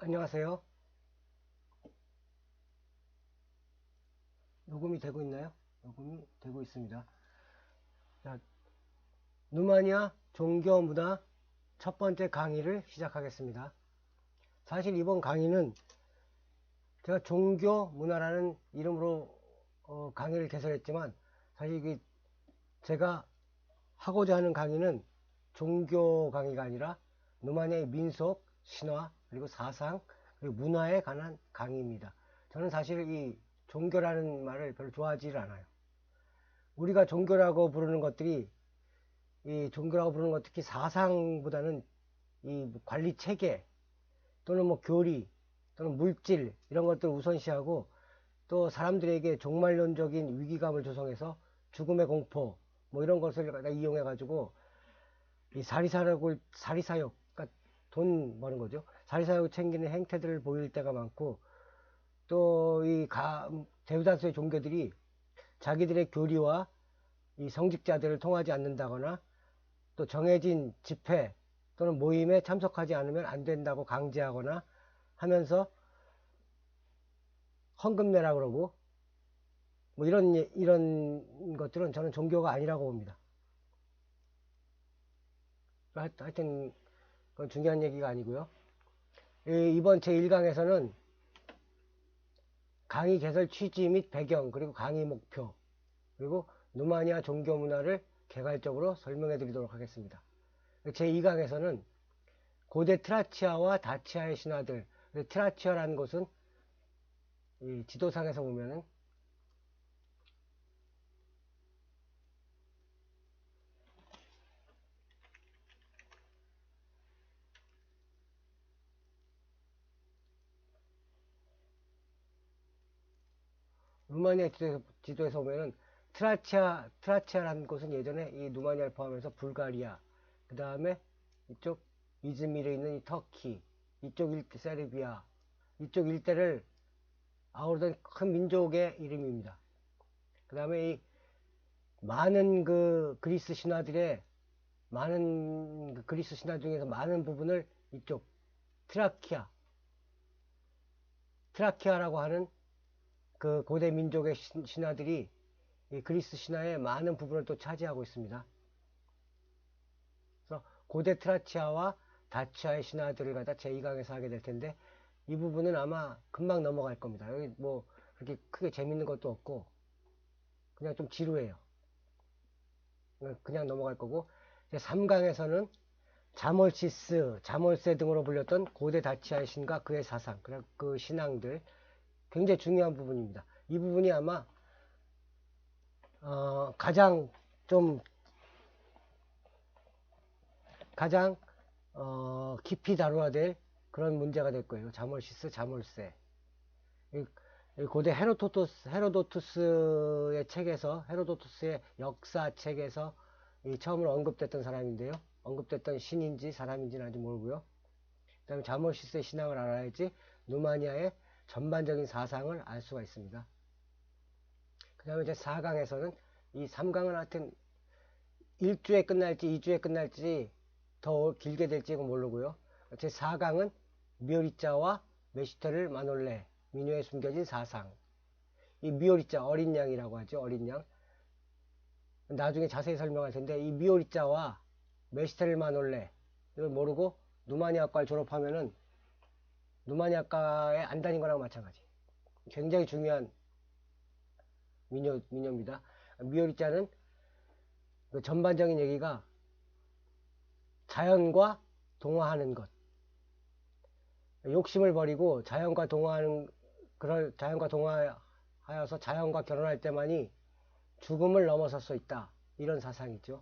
안녕하세요. 녹음이 되고 있나요? 녹음이 되고 있습니다. 자, 누마니아 종교 문화 첫 번째 강의를 시작하겠습니다. 사실 이번 강의는 제가 종교 문화라는 이름으로 강의를 개설했지만 사실 이게 제가 하고자 하는 강의는 종교 강의가 아니라 누마니아의 민속, 신화, 그리고 사상, 그리고 문화에 관한 강의입니다. 저는 사실 이 종교라는 말을 별로 좋아하지 않아요. 우리가 종교라고 부르는 것들이 이 종교라고 부르는 것 특히 사상보다는 이 관리 체계 또는 뭐 교리 또는 물질 이런 것들을 우선시하고 또 사람들에게 종말론적인 위기감을 조성해서 죽음의 공포 뭐 이런 것을 이용해 가지고 이 사리사욕 그러니까 돈 버는 거죠. 사리사욕 챙기는 행태들을 보일 때가 많고 또 이 대다수의 종교들이 자기들의 교리와 이 성직자들을 통하지 않는다거나 또 정해진 집회 또는 모임에 참석하지 않으면 안 된다고 강제하거나 하면서 헌금 내라 그러고 뭐 이런 것들은 저는 종교가 아니라고 봅니다. 하여튼 그건 중요한 얘기가 아니고요. 이번 제1강에서는 강의 개설 취지 및 배경 그리고 강의 목표 그리고 누마니아 종교 문화를 개괄적으로 설명해 드리도록 하겠습니다. 제2강에서는 고대 트라치아와 다치아의 신화들. 트라치아라는 곳은 이 지도상에서 보면은 루마니아 지도에서 보면은 트라치아라는 곳은 예전에 이 루마니아를 포함해서 불가리아, 그 다음에 이쪽 이즈미르에 있는 이 터키, 이쪽 일대 세르비아, 이쪽 일대를 아우르던 큰 민족의 이름입니다. 그 다음에 이 많은 그리스 신화 중에서 많은 부분을 이쪽 트라키아라고 하는 그 고대 민족의 신화들이 그리스 신화의 많은 부분을 또 차지하고 있습니다. 그래서 고대 트라치아와 다치아의 신화들을 갖다 제2강에서 하게 될 텐데 이 부분은 아마 금방 넘어갈 겁니다. 여기 뭐 그렇게 크게 재밌는 것도 없고 그냥 좀 지루해요. 그냥 넘어갈 거고 제3강에서는 자몰세 등으로 불렸던 고대 다치아의 신과 그의 사상, 그 신앙들 굉장히 중요한 부분입니다. 이 부분이 아마 가장 깊이 다뤄야 될 그런 문제가 될 거예요. 자몰세. 고대 헤로도투스의 역사책에서 처음으로 언급됐던 사람인데요. 언급됐던 신인지 사람인지는 아직 모르고요. 그 다음에 자몰시스의 신앙을 알아야지 누마니아의 전반적인 사상을 알 수가 있습니다. 그 다음에 이제 4강에서는 이 3강은 하여튼 1주에 끝날지 2주에 끝날지 더 길게 될지 모르고요. 제 4강은 미오리자와 메시테를 마놀레 미녀에 숨겨진 사상. 이 미오리자 어린 양이라고 하죠. 어린 양. 나중에 자세히 설명할 텐데 이 미오리자와 메시테를 마놀레 이걸 모르고 누마니아과를 졸업하면은 누마니아과에 안 다닌 거랑 마찬가지. 굉장히 중요한 미녀입니다. 미오리자는 그 전반적인 얘기가 자연과 동화하는 것. 욕심을 버리고 자연과 동화하여서 자연과 결혼할 때만이 죽음을 넘어설 수 있다. 이런 사상이죠.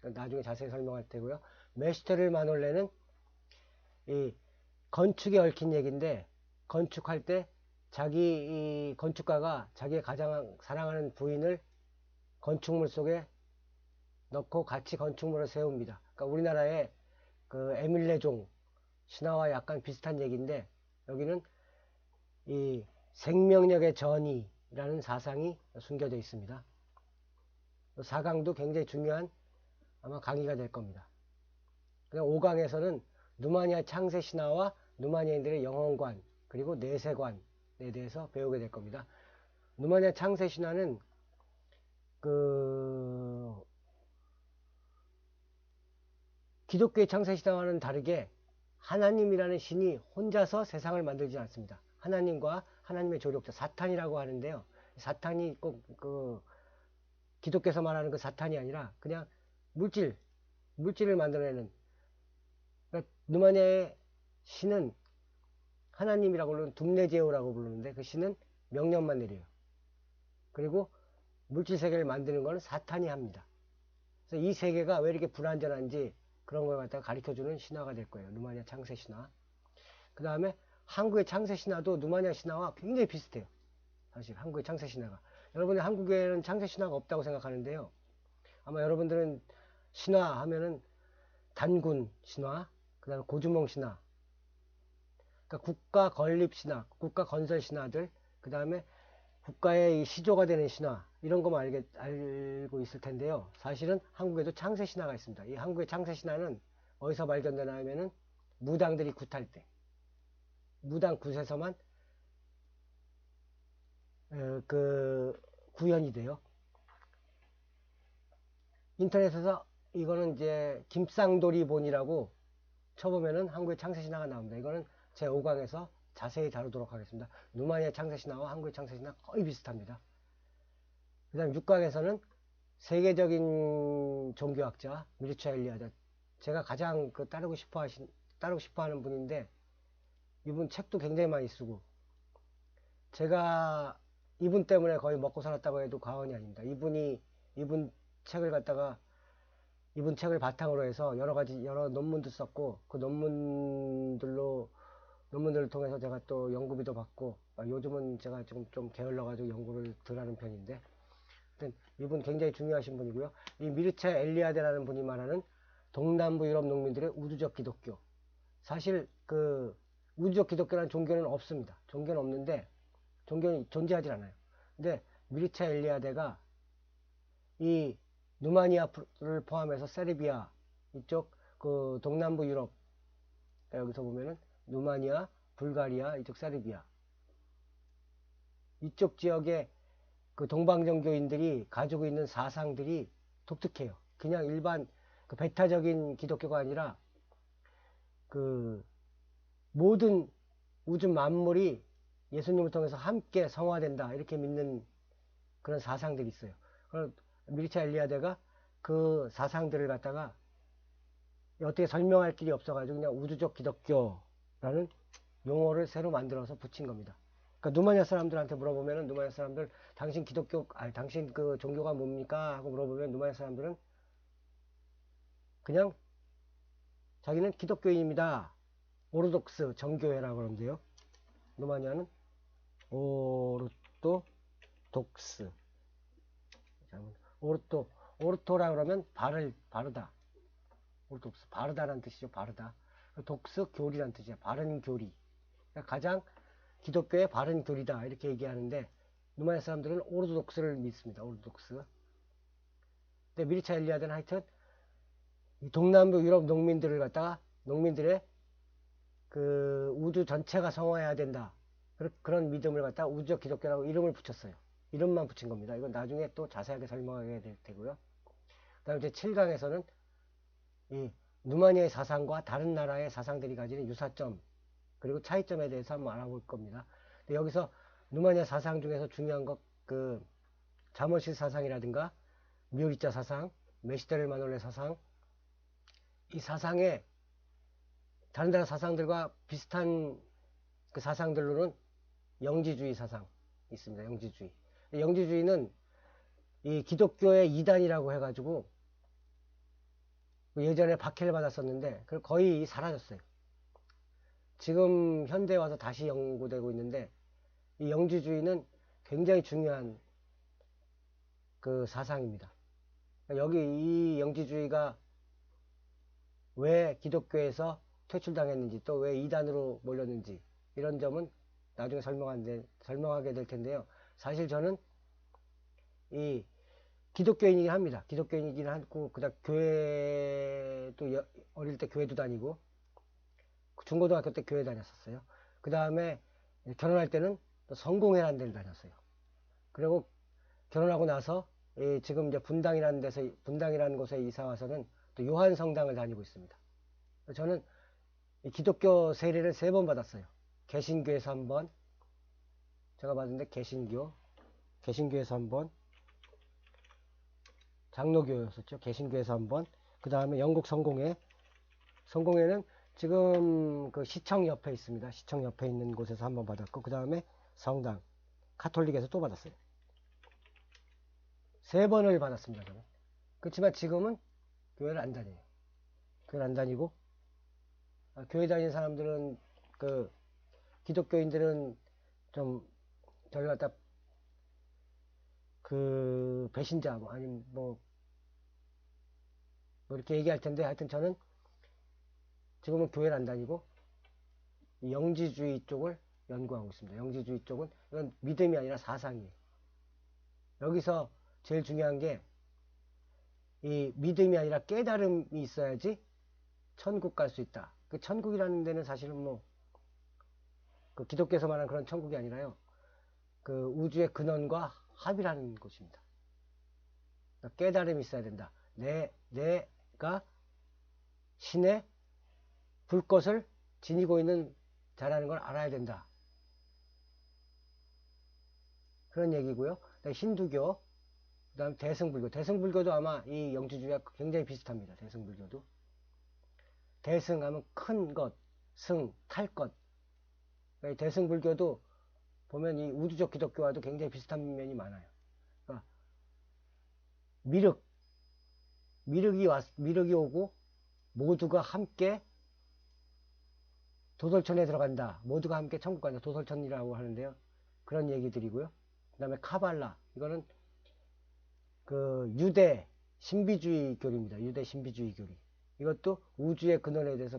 나중에 자세히 설명할 테고요. 메시테를 마놀레는 이 건축에 얽힌 얘기인데 건축할 때 이 건축가가 자기의 가장 사랑하는 부인을 건축물 속에 넣고 같이 건축물을 세웁니다. 그러니까 우리나라의 그 에밀레종 신화와 약간 비슷한 얘기인데 여기는 이 생명력의 전이라는 사상이 숨겨져 있습니다. 4강도 굉장히 중요한 아마 강의가 될 겁니다. 5강에서는 누마니아 창세 신화와 누마니아인들의 영혼관 그리고 내세관에 대해서 배우게 될 겁니다. 누마니아 창세 신화는 기독교의 창세 신화와는 다르게 하나님이라는 신이 혼자서 세상을 만들지 않습니다. 하나님과 하나님의 조력자 사탄이라고 하는데요. 사탄이 꼭 기독교에서 말하는 그 사탄이 아니라 그냥 물질을 만들어내는, 그러니까 누마니아의 신은 하나님이라고 부르는 둠네제오라고 부르는데 그 신은 명령만 내려요. 그리고 물질 세계를 만드는 것은 사탄이 합니다. 그래서 이 세계가 왜 이렇게 불완전한지 그런 걸 갖다가 가르쳐주는 신화가 될 거예요. 누마니아 창세 신화. 그 다음에 한국의 창세 신화도 누마니아 신화와 굉장히 비슷해요. 사실 한국의 창세 신화가. 여러분이 한국에는 창세 신화가 없다고 생각하는데요. 아마 여러분들은 신화 하면은 단군 신화, 그 다음에 고주몽 신화, 그러니까 국가 건립 신화, 국가 건설 신화들, 그 다음에 국가의 시조가 되는 신화, 이런 것만 알고 있을 텐데요. 사실은 한국에도 창세 신화가 있습니다. 이 한국의 창세 신화는 어디서 발견되나 하면은 무당들이 굿할 때, 무당 굿에서만 구현이 돼요. 인터넷에서 이거는 이제 김쌍돌이본이라고 쳐보면은 한국의 창세 신화가 나옵니다. 이거는 제 5강에서 자세히 다루도록 하겠습니다. 누마니아 창세 신화와 한국의 창세 신화 거의 비슷합니다. 그 다음 6강에서는 세계적인 종교학자 미르차 엘리아데, 제가 가장 따르고 싶어 하는 분인데, 이분 책도 굉장히 많이 쓰고, 제가 이분 때문에 거의 먹고 살았다고 해도 과언이 아닙니다. 이분 책을 바탕으로 해서 여러 논문도 썼고, 그 논문들을 통해서 제가 또 연구비도 받고, 요즘은 제가 좀 게을러가지고 연구를 덜 하는 편인데, 이분 굉장히 중요하신 분이고요. 이 미르차 엘리아데라는 분이 말하는 동남부 유럽 농민들의 우주적 기독교. 사실 우주적 기독교라는 종교는 없습니다. 종교는 없는데, 종교는 존재하지 않아요. 근데 미르차 엘리아데가 이 누마니아를 포함해서 세르비아 이쪽 동남부 유럽, 여기서 보면은 누마니아, 불가리아, 이쪽 세르비아 이쪽 지역의 동방정교인들이 가지고 있는 사상들이 독특해요. 그냥 일반 배타적인 기독교가 아니라 모든 우주 만물이 예수님을 통해서 함께 성화된다 이렇게 믿는 그런 사상들이 있어요. 미르차 엘리아데가 그 사상들을 갖다가 어떻게 설명할 길이 없어가지고 그냥 우주적 기독교라는 용어를 새로 만들어서 붙인 겁니다. 그러니까 누마니아 사람들한테 물어보면은, 누마니아 사람들 당신 당신 종교가 뭡니까 하고 물어보면 누마니아 사람들은 그냥 자기는 기독교인입니다. 오르독스 정교회라고 그러면 돼요. 누마니아는 오르토독스. 오르토라 그러면 바르다. 오르독스 바르다라는 뜻이죠. 바르다. 독스 교리라는 뜻이야. 바른 교리. 그러니까 가장 기독교의 바른 교리다 이렇게 얘기하는데, 누마니아 사람들은 오르독스를 믿습니다. 오르독스. 근데 미르차 엘리아데는 하여튼 이 동남부 유럽 농민들의 우주 전체가 성화해야 된다, 그런 믿음을 갖다가 우주적 기독교라고 이름을 붙였어요. 이름만 붙인 겁니다. 이건 나중에 또 자세하게 설명하게 될 테고요. 그 다음에 제 7강에서는 이 누마니아의 사상과 다른 나라의 사상들이 가지는 유사점 그리고 차이점에 대해서 한번 알아볼 겁니다. 근데 여기서 누마니아 사상 중에서 중요한 것, 자모실 사상이라든가 미오리자 사상, 메시데르 마놀레 사상, 이 사상에 다른 나라 사상들과 비슷한 그 사상들로는 영지주의 사상 있습니다. 영지주의는 이 기독교의 이단이라고 해가지고 예전에 박해를 받았었는데 거의 사라졌어요. 지금 현대에 와서 다시 연구되고 있는데, 이 영지주의는 굉장히 중요한 사상입니다. 여기 이 영지주의가 왜 기독교에서 퇴출당했는지, 또 왜 이단으로 몰렸는지, 이런 점은 나중에 설명하게 될 텐데요. 사실 저는 이 기독교인이긴 합니다. 기독교인이긴 하고, 그다음 교회도 어릴 때 교회도 다니고, 중고등학교 때 교회 다녔었어요. 그 다음에 결혼할 때는 또 성공회라는 데를 다녔어요. 그리고 결혼하고 나서 지금 이제 분당이라는 곳에 이사 와서는 또 요한성당을 다니고 있습니다. 저는 기독교 세례를 3번 받았어요. 개신교에서 1번, 제가 받은데 개신교에서 1번, 장로교였었죠. 개신교에서 1번, 그 다음에 영국 성공회는 지금 그 시청 옆에 있습니다. 시청 옆에 있는 곳에서 1번 받았고, 그 다음에 성당, 가톨릭에서 또 받았어요. 3번을 받았습니다. 저는. 그렇지만 지금은 교회를 안 다녀요. 교회를 안 다니고, 교회 다니는 사람들은, 기독교인들은 좀, 저를 갖다, 배신자, 아니면 이렇게 얘기할 텐데, 하여튼 저는 지금은 교회를 안 다니고, 영지주의 쪽을 연구하고 있습니다. 영지주의 쪽은, 이건 믿음이 아니라 사상이에요. 여기서 제일 중요한 게, 이 믿음이 아니라 깨달음이 있어야지 천국 갈 수 있다. 그 천국이라는 데는 사실은 그 기독교에서 말하는 그런 천국이 아니라요. 그 우주의 근원과 합이라는 곳입니다. 그러니까 깨달음이 있어야 된다. 내가 신의 불꽃을 지니고 있는 자라는 걸 알아야 된다. 그런 얘기고요. 힌두교, 그 다음 대승불교. 대승불교도 아마 이 영지주의와 굉장히 비슷합니다. 대승불교도. 대승하면 큰 것, 탈 것. 대승불교도 보면 이 우주적 기독교와도 굉장히 비슷한 면이 많아요. 그러니까 미륵이 오고 모두가 함께 도솔천에 들어간다. 모두가 함께 천국 간다. 도솔천이라고 하는데요. 그런 얘기들이고요. 그 다음에 카발라. 이거는 그 유대 신비주의 교리입니다. 유대 신비주의 교리. 이것도 우주의 근원에 대해서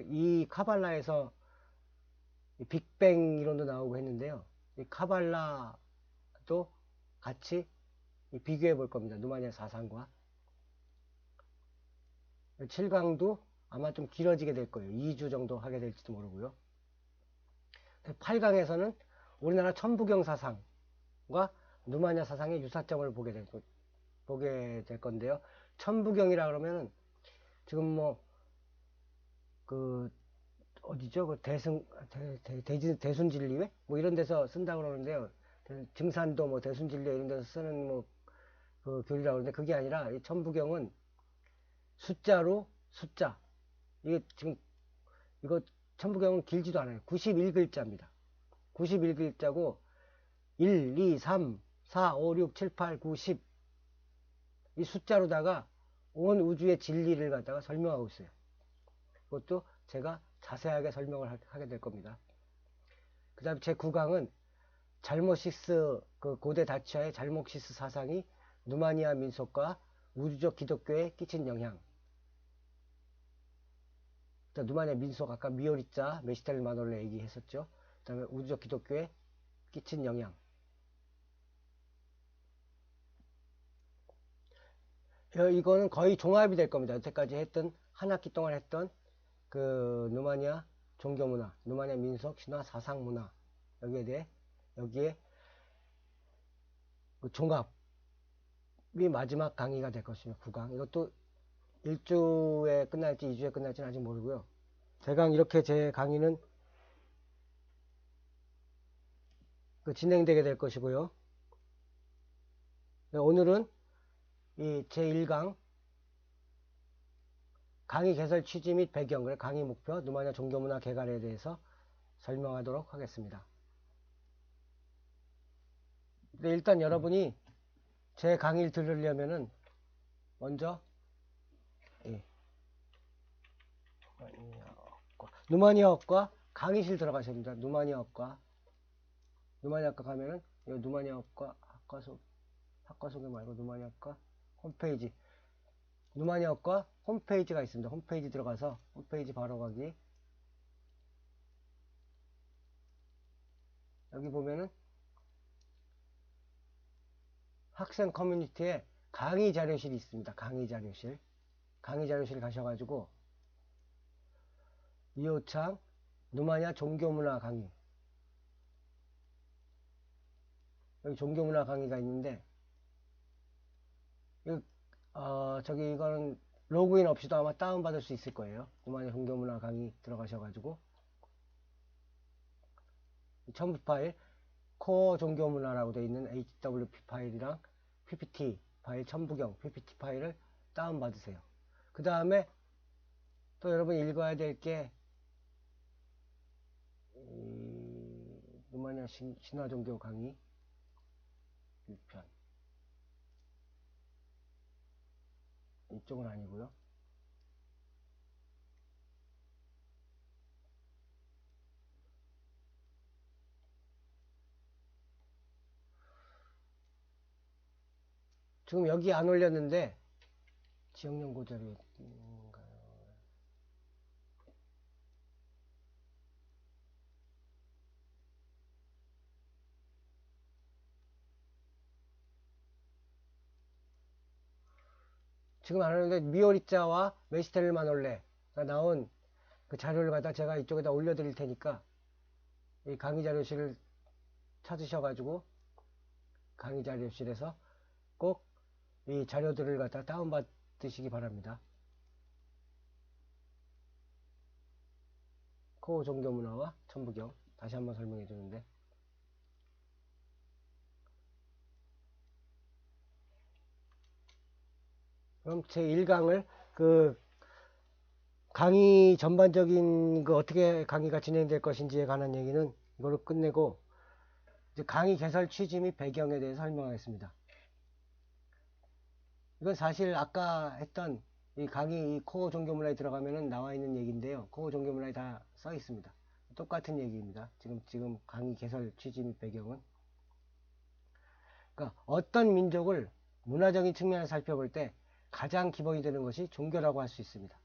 이 카발라에서 빅뱅 이론도 나오고 했는데요. 이 카발라도 같이 비교해 볼 겁니다. 누마니아 사상과. 7강도 아마 좀 길어지게 될 거예요. 2주 정도 하게 될지도 모르고요. 8강에서는 우리나라 천부경 사상과 누마니아 사상의 유사점을 보게 될 건데요. 천부경이라 그러면은 지금 어디죠? 그 대순진리회? 이런 데서 쓴다고 그러는데요. 증산도 대순진리회 이런 데서 쓰는 그 교리라고 그러는데 그게 아니라 이 천부경은 숫자. 이거 천부경은 길지도 않아요. 91글자입니다. 91글자고 1, 2, 3, 4, 5, 6, 7, 8, 9, 10 이 숫자로다가 온 우주의 진리를 갖다가 설명하고 있어요. 그것도 제가 자세하게 설명을 하게 될 겁니다. 그 다음 제 9강은 그 고대 다치아의 잘목시스 사상이 누마니아 민속과 우주적 기독교에 끼친 영향. 누마니아 민속 아까 미오리자 메시텔 마놀레 얘기했었죠. 그 다음에 우주적 기독교에 끼친 영향. 이거는 거의 종합이 될 겁니다. 여태까지 한 학기 동안 했던 그 누마니아 종교문화, 누마니아 민속, 신화, 사상문화 여기에 그 종합이 마지막 강의가 될 것입니다. 9강. 이것도 1주에 끝날지 2주에 끝날지는 아직 모르고요. 대강 이렇게 제 강의는 진행되게 될 것이고요. 오늘은 이 제1강 강의 개설 취지 및 배경, 강의 목표, 누마니아 종교문화 개발에 대해서 설명하도록 하겠습니다. 일단 여러분이 제 강의를 들으려면은 먼저 누마니아어과 강의실 들어가셔야 됩니다. 누마니아어과 가면은 누마니아어과 학과 소개 말고 누마니아어과 홈페이지 누마니아어과 홈페이지가 있습니다. 홈페이지 들어가서 홈페이지 바로 가기. 여기 보면은 학생 커뮤니티에 강의 자료실이 있습니다. 강의 자료실 가셔가지고 이호창 누마냐 종교문화 강의. 여기 종교문화 강의가 있는데 이거는 로그인 없이도 아마 다운받을 수 있을 거예요. 누마냐 종교문화 강의 들어가셔가지고 첨부 파일 코어 종교문화라고 되어 있는 HWP 파일이랑 PPT 파일 첨부경 PPT 파일을 다운받으세요. 그 다음에 또 여러분 읽어야 될 게 누마냐 신화종교 강의 1편 이쪽은 아니고요. 지금 여기 안 올렸는데 지역연구 자료인가요? 지금 안 올렸는데 미오리자와 메시텔 마놀레가 나온 그 자료를 갖다 제가 이쪽에다 올려드릴 테니까 이 강의 자료실을 찾으셔가지고 강의 자료실에서 꼭 이 자료들을 갖다 다운받으시기 바랍니다. 코어 종교문화와 천부경 다시 한번 설명해 주는데 그럼 제 1강을 그 강의 전반적인 그 어떻게 강의가 진행될 것인지에 관한 얘기는 이걸로 끝내고 이제 강의 개설 취지 및 배경에 대해서 설명하겠습니다. 이건 사실 아까 했던 이 강의 이 코어 종교문화에 들어가면은 나와 있는 얘기인데요. 코어 종교문화에 다 써 있습니다. 똑같은 얘기입니다. 지금 강의 개설 취지 및 배경은 그러니까 어떤 민족을 문화적인 측면을 살펴볼 때 가장 기본이 되는 것이 종교라고 할 수 있습니다.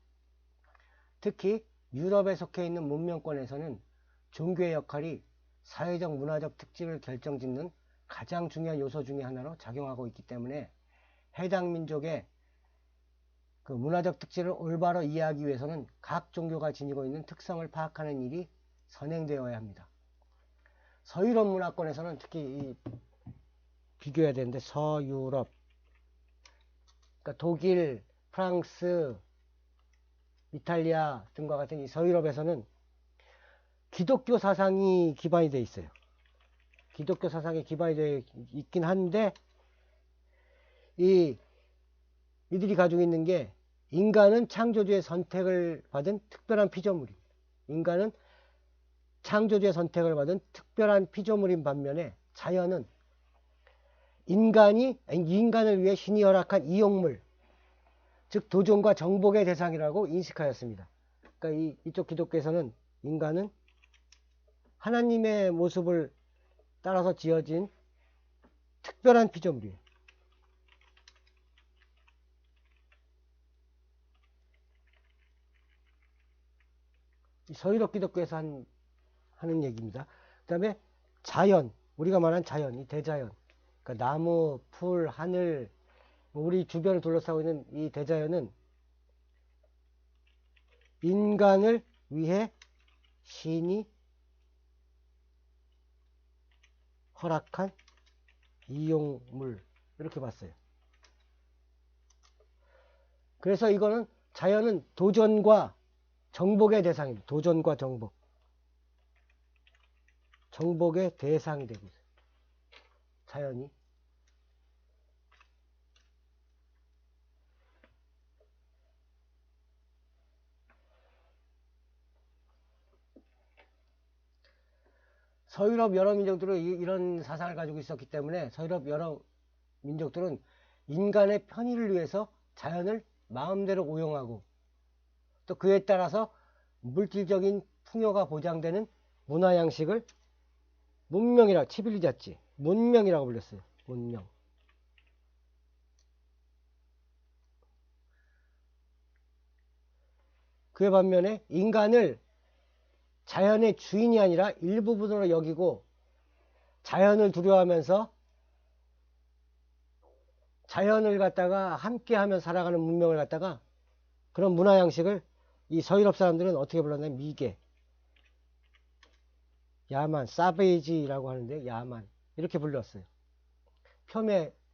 특히 유럽에 속해 있는 문명권에서는 종교의 역할이 사회적 문화적 특징을 결정짓는 가장 중요한 요소 중의 하나로 작용하고 있기 때문에 해당 민족의 그 문화적 특징을 올바로 이해하기 위해서는 각 종교가 지니고 있는 특성을 파악하는 일이 선행되어야 합니다. 서유럽 문화권에서는 특히 비교해야 되는데 서유럽 그러니까 독일, 프랑스, 이탈리아 등과 같은 이 서유럽에서는 기독교 사상이 기반이 되어 있어요. 기독교 사상이 기반이 되어 있긴 한데 이들이 가지고 있는 게 인간은 창조주의 선택을 받은 특별한 피조물입니다. 인간은 창조주의 선택을 받은 특별한 피조물인 반면에 자연은 인간을 위해 신이 허락한 이용물, 즉 도전과 정복의 대상이라고 인식하였습니다. 그러니까 이쪽 기독교에서는 인간은 하나님의 모습을 따라서 지어진 특별한 피조물이에요. 서유럽 기독교에서 하는 얘기입니다. 그 다음에 자연, 우리가 말한 자연, 이 대자연, 그러니까 나무, 풀, 하늘, 우리 주변을 둘러싸고 있는 이 대자연은 인간을 위해 신이 허락한 이용물 이렇게 봤어요. 그래서 이거는 자연은 도전과 정복의 대상입니다. 도전과 정복. 정복의 대상이 되고 있어요. 자연이. 서유럽 여러 민족들은 이런 사상을 가지고 있었기 때문에 서유럽 여러 민족들은 인간의 편의를 위해서 자연을 마음대로 오용하고 또 그에 따라서 물질적인 풍요가 보장되는 문화 양식을 치빌리자치 문명이라고 불렸어요. 문명. 그에 반면에 인간을 자연의 주인이 아니라 일부분으로 여기고 자연을 두려워하면서 자연을 갖다가 함께하며 살아가는 문명을 갖다가 그런 문화 양식을 이 서유럽 사람들은 어떻게 불렀냐면 미개, 야만, 사베이지라고 하는데 야만 이렇게 불렀어요.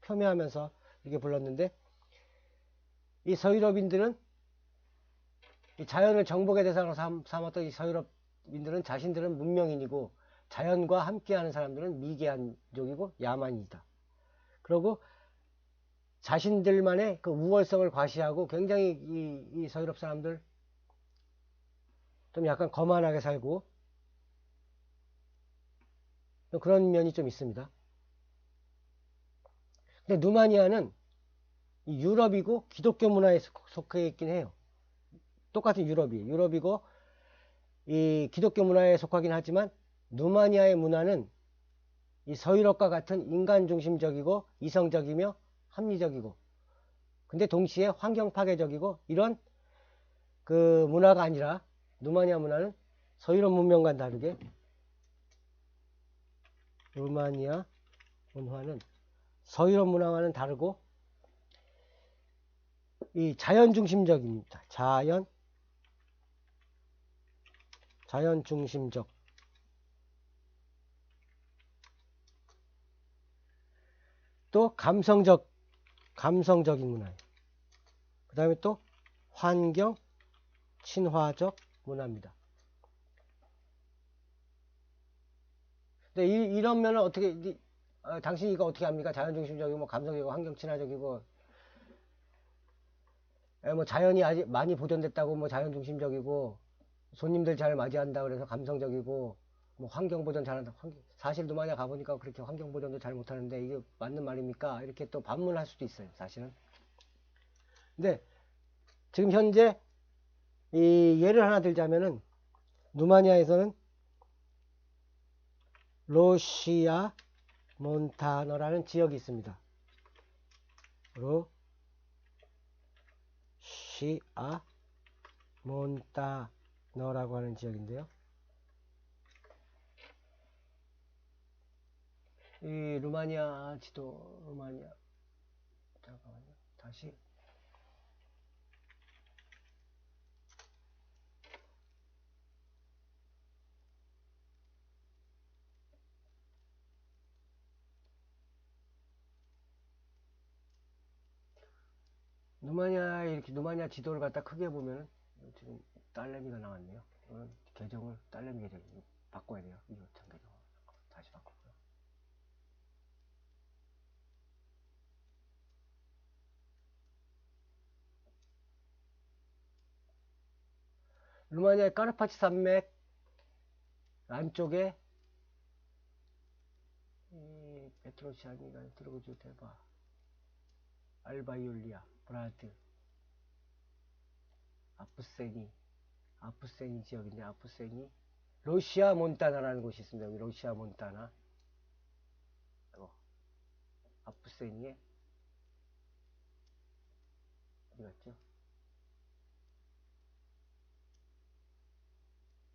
폄훼하면서 이렇게 불렀는데 이 서유럽인들은 이 자연을 정복의 대상으로 삼았던 이 서유럽인들은 자신들은 문명인이고 자연과 함께하는 사람들은 미개한족이고 야만이다. 그리고 자신들만의 그 우월성을 과시하고 굉장히 이 서유럽 사람들 좀 약간 거만하게 살고 그런 면이 좀 있습니다. 근데 누마니아는 유럽이고 기독교 문화에 속해 있긴 해요. 똑같은 유럽이고 이 기독교 문화에 속하긴 하지만 누마니아의 문화는 이 서유럽과 같은 인간 중심적이고 이성적이며 합리적이고 근데 동시에 환경 파괴적이고 이런 그 문화가 아니라 누마니아 문화는 서유럽 문명과는 다르게 루마니아 문화는 서유럽 문화와는 다르고 이 자연 중심적입니다. 자연 중심적 또 감성적인 문화예요. 그 다음에 또 환경 친화적 문화입니다. 근데 이런 면은 어떻게 당신이 이거 어떻게 합니까? 자연 중심적이고 뭐 감성적이고 환경 친화적이고 뭐 자연이 아직 많이 보존됐다고 뭐 자연 중심적이고 손님들 잘 맞이한다 그래서 감성적이고 뭐 환경 보존 잘한다. 사실 누마니아 가보니까 그렇게 환경 보존도 잘 못하는데 이게 맞는 말입니까? 이렇게 또 반문할 수도 있어요. 사실은. 근데 지금 현재 이 예를 하나 들자면은 누마니아에서는 로시아 몬타너라는 지역이 있습니다. 로시아 몬타너라고 하는 지역인데요. 이 루마니아 지도 잠깐만요. 다시 누마니아 지도를 갖다 크게 보면은 지금 딸내미가 나왔네요. 계정을 딸내미 계정 바꿔야 돼요. 이거 참 계정 다시 바꾸고요. 루마니아의 까르파치 산맥 안쪽에 이 베트로시아니가 드로그주 대바 알바이올리아 브라드 아프세니 지역인데 아프세니 로시아 몬타나라는 곳이 있습니다. 여기 로시아 몬타나 아프세니에 어디 갔죠?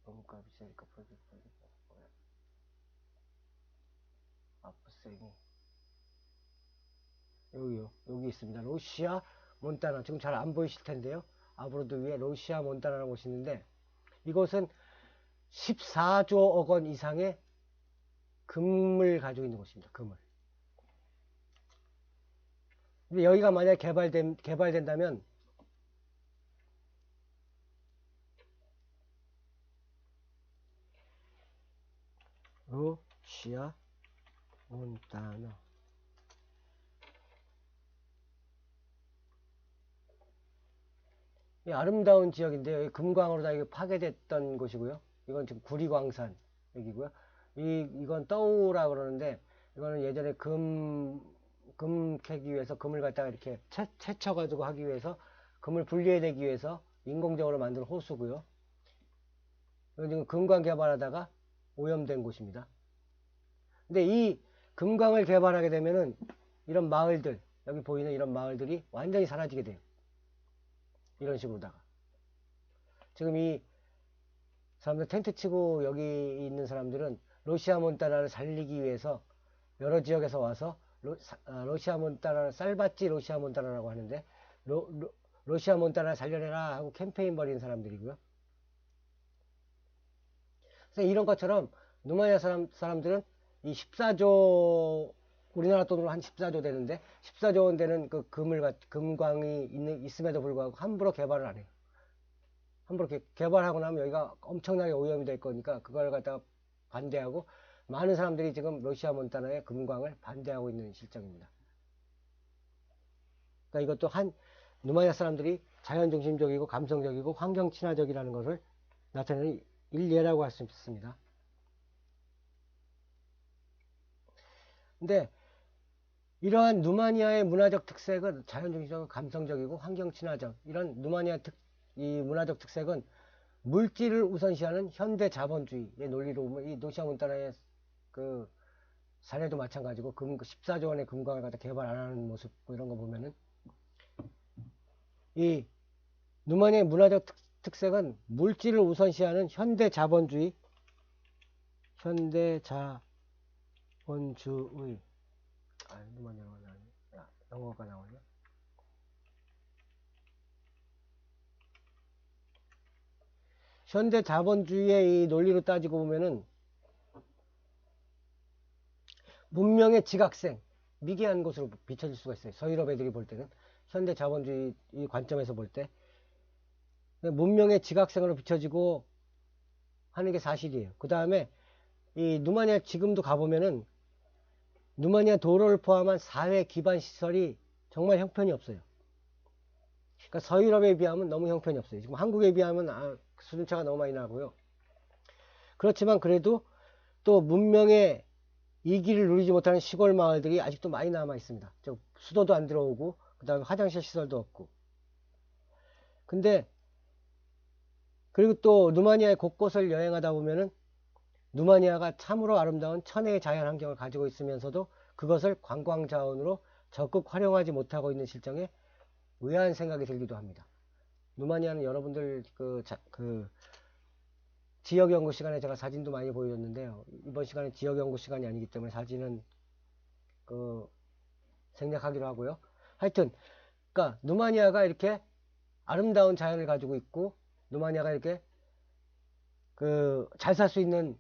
너무가 비싸니까 아프세니 여기 있습니다. 로시아 몬타나 지금 잘 안 보이실 텐데요. 아브로드 위에 로시아 몬타나라고 곳이 있는데 이곳은 14조억 원 이상의 금을 가지고 있는 곳입니다. 금을. 근데 여기가 만약 개발된다면 로시아 몬타나 이 아름다운 지역인데요. 여기 금광으로 다 파괴됐던 곳이고요. 이건 지금 구리광산 여기고요. 이건 떠우라 그러는데 이거는 예전에 금 캐기 위해서 금을 갖다가 이렇게 채쳐가지고 하기 위해서 금을 분리해내기 위해서 인공적으로 만든 호수고요. 이건 지금 금광 개발하다가 오염된 곳입니다. 근데 이 금광을 개발하게 되면은 이런 마을들 여기 보이는 이런 마을들이 완전히 사라지게 돼요. 이런 식으로다가 지금 이 사람들 텐트 치고 여기 있는 사람들은 로시아 몬타나를 살리기 위해서 여러 지역에서 와서 로시아 몬타나를 쌀밭지 로시아 몬타나라고 하는데 러시아 몬타나 살려내라 하고 캠페인 벌이는 사람들이고요. 그래서 이런 것처럼 누마니아 사람들은 이 14조, 우리나라 돈으로 한 14조 되는데 14조 원 되는 그 금광이 있음에도 불구하고 함부로 개발을 안 해요. 함부로 개발하고 나면 여기가 엄청나게 오염이 될 거니까 그걸 갖다가 반대하고, 많은 사람들이 지금 러시아 몬타나의 금광을 반대하고 있는 실정입니다. 그러니까 이것도 누마니아 사람들이 자연중심적이고 감성적이고 환경친화적이라는 것을 나타내는 일례라고 할 수 있습니다. 근데 이러한 누마니아의 문화적 특색은 자연중심적이고 감성적이고 환경친화적, 이런 누마니아 이 문화적 특색은 물질을 우선시하는 현대 자본주의의 논리로 보면 이 러시아 몬타나의 그 사례도 마찬가지고 14조 원의 금광을 갖다 개발 안 하는 모습 이런 거 보면은 이 누마니아의 문화적 특색은 물질을 우선시하는 현대 자본주의, 누마니아가 나오네. 영어가 나오네. 현대 자본주의의 이 논리로 따지고 보면은 문명의 지각생, 미개한 것으로 비춰질 수가 있어요. 서유럽 애들이 볼 때는 현대 자본주의 이 관점에서 볼 때 문명의 지각생으로 비춰지고 하는 게 사실이에요. 그 다음에 이 누마니아 지금도 가보면은 누마니아 도로를 포함한 사회 기반 시설이 정말 형편이 없어요. 그러니까 서유럽에 비하면 너무 형편이 없어요. 지금 한국에 비하면 수준차가 너무 많이 나고요. 그렇지만 그래도 또 문명의 이기를 누리지 못하는 시골 마을들이 아직도 많이 남아 있습니다. 수도도 안 들어오고 그 다음에 화장실 시설도 없고. 근데 그리고 또 누마니아의 곳곳을 여행하다 보면은 누마니아가 참으로 아름다운 천혜의 자연 환경을 가지고 있으면서도 그것을 관광 자원으로 적극 활용하지 못하고 있는 실정에 의아한 생각이 들기도 합니다. 누마니아는 여러분들 지역연구 시간에 제가 사진도 많이 보여줬는데요. 이번 시간에 지역연구 시간이 아니기 때문에 사진은 생략하기로 하고요. 하여튼 그러니까 누마니아가 이렇게 아름다운 자연을 가지고 있고 누마니아가 이렇게 잘 살 수 있는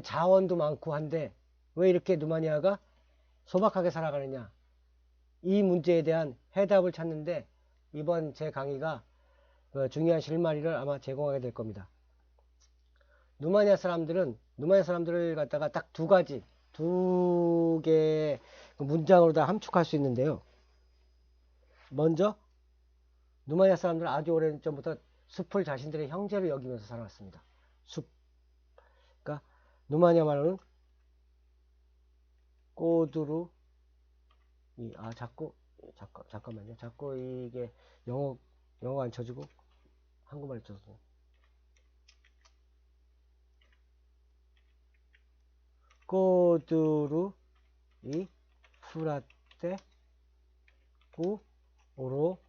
자원도 많고 한데 왜 이렇게 누마니아가 소박하게 살아가느냐, 이 문제에 대한 해답을 찾는데 이번 제 강의가 중요한 실마리를 아마 제공하게 될 겁니다. 누마니아 사람들을 갖다가 딱 두 개의 문장으로 다 함축할 수 있는데요. 먼저 누마니아 사람들은 아주 오랜 전부터 숲을 자신들의 형제로 여기면서 살아왔습니다. 숲. 그러니까 누마니아 말로는 꼬두루 잠깐만요. 자꾸 이게 영어가 안 쳐지고 한국말 쳐서 꼬두루 이 프라떼 우 오로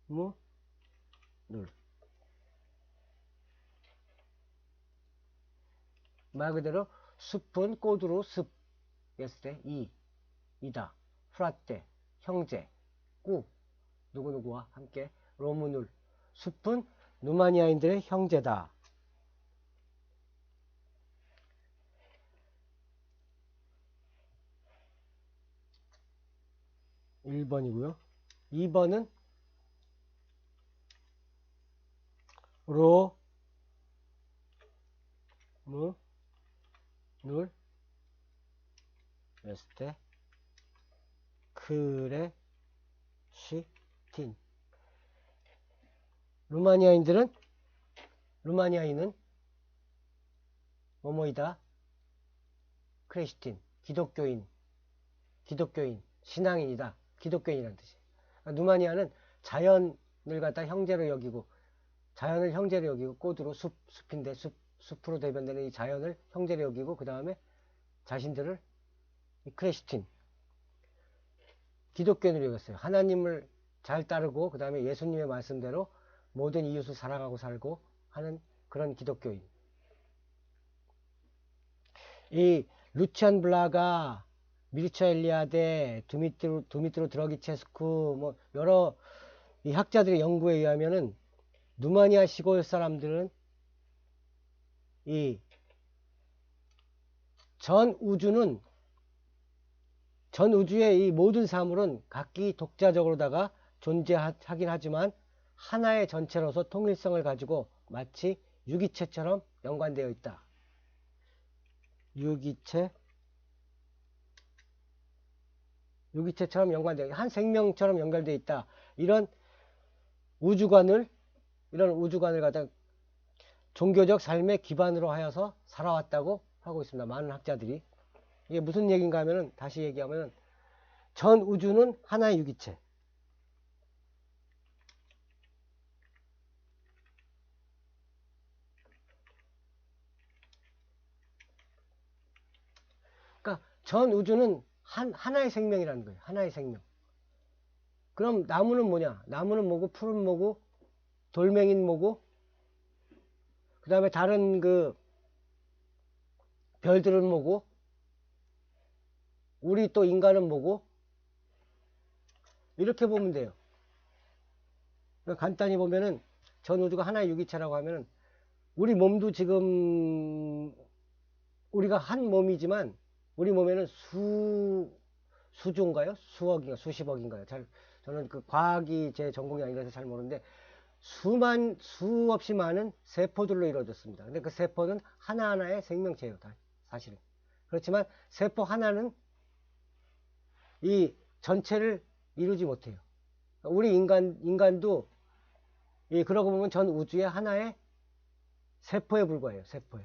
무 눌. 말 그대로 숲은 꼬두로 습 했을 때 이다. 프라떼 형제, 꾸 누구누구와 함께 로무눌, 숲은 누마니아인들의 형제다. 1번이고요. 2번은 로, 무, 눌, 에스테, 크레, 시, 틴. 루마니아인은 뭐뭐이다. 크레시틴, 기독교인, 신앙인이다. 기독교인이라는 뜻이에요. 그러니까 누마니아는 자연을 갖다 형제로 여기고, 꼬두로 숲인데 숲으로 대변되는 이 자연을 형제로 여기고, 그 다음에 자신들을 크레시틴, 기독교인으로 여겼어요. 하나님을 잘 따르고, 그 다음에 예수님의 말씀대로 모든 이웃을 사랑하고 살고 하는 그런 기독교인. 이 루치안 블라가, 미르차 엘리아데, 두미트로 드러기체스쿠, 뭐 여러 이 학자들의 연구에 의하면은 누마니아 시골 사람들은 이 전 우주의 이 모든 사물은 각기 독자적으로다가 존재하긴 하지만 하나의 전체로서 통일성을 가지고 마치 유기체처럼 연관되어 있다. 유기체처럼 연관되어 한 생명처럼 연결되어 있다. 이런 우주관을 갖다 종교적 삶의 기반으로 하여서 살아왔다고 하고 있습니다. 많은 학자들이. 이게 무슨 얘기인가 하면은, 다시 얘기하면은, 전 우주는 하나의 유기체. 그러니까 전 우주는 하나의 생명이라는 거예요. 하나의 생명. 그럼 나무는 뭐냐? 나무는 뭐고, 풀은 뭐고, 돌멩이는 뭐고, 그 다음에 다른 그 별들은 뭐고, 우리 또 인간은 뭐고, 이렇게 보면 돼요. 그러니까 간단히 보면은 전 우주가 하나의 유기체라고 하면은 우리 몸도 지금 우리가 한 몸이지만 우리 몸에는 수조인가요? 수억인가 수십억인가요? 저는 그 과학이 제 전공이 아니라서 잘 모르는데 수없이 많은 세포들로 이루어졌습니다. 근데 그 세포는 하나하나의 생명체예요. 사실은. 그렇지만 세포 하나는 이 전체를 이루지 못해요. 우리 인간도 그러고 보면 전 우주의 하나의 세포에 불과해요. 세포에.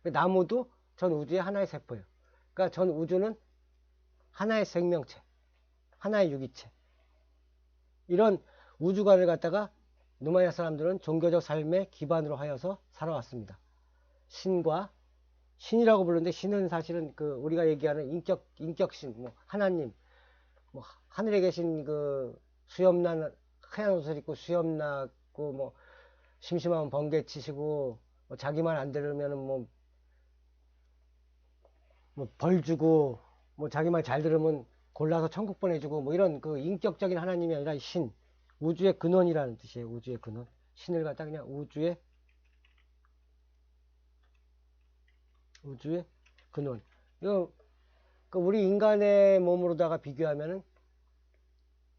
나무도 전 우주의 하나의 세포예요. 그러니까 전 우주는 하나의 생명체, 하나의 유기체. 이런 우주관을 갖다가 누마이아 사람들은 종교적 삶의 기반으로 하여서 살아왔습니다. 신이라고 부르는데 신은 사실은 그 우리가 얘기하는 인격신, 뭐 하나님, 뭐 하늘에 계신 그 수염난 하얀 옷을 입고 수염나고 뭐 심심하면 번개 치시고 뭐 자기 말 안 들으면은 뭐 벌 주고 뭐 자기 말 잘 들으면 골라서 천국 보내주고 뭐 이런 그 인격적인 하나님이 아니라 신, 우주의 근원이라는 뜻이에요. 우주의 근원. 신을 갖다 그냥 우주의 근원. 이거 그 우리 인간의 몸으로다가 비교하면은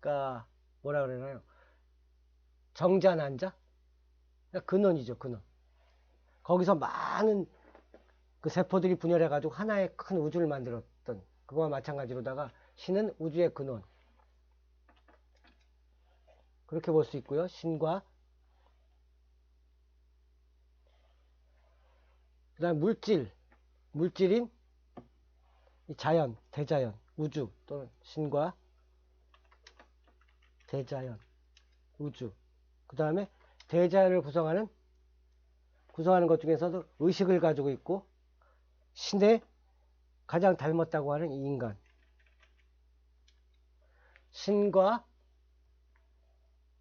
그러니까 뭐라 그러나요? 정자난자? 근원이죠, 근원. 거기서 많은 그 세포들이 분열해 가지고 하나의 큰 우주를 만들었던 그거와 마찬가지로다가 신은 우주의 근원. 그렇게 볼 수 있고요. 신과 그 다음 물질인 자연, 대자연, 우주 또는 신과 대자연, 우주. 그 다음에 대자연을 구성하는 것 중에서도 의식을 가지고 있고 신에 가장 닮았다고 하는 이 인간. 신과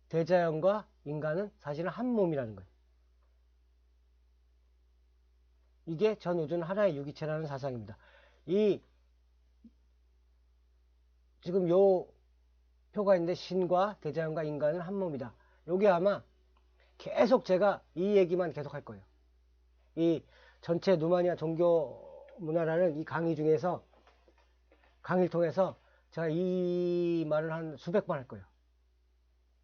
대자연과 인간은 사실은 한 몸이라는 거예요. 이게 전 우주는 하나의 유기체라는 사상입니다. 지금 요 표가 있는데 신과 대자연과 인간은 한 몸이다. 요게 아마 계속 제가 이 얘기만 계속 할 거예요. 이 전체 누마니아 종교 문화라는 이 강의 중에서 강의를 통해서 제가 이 말을 한 수백 번 할 거예요.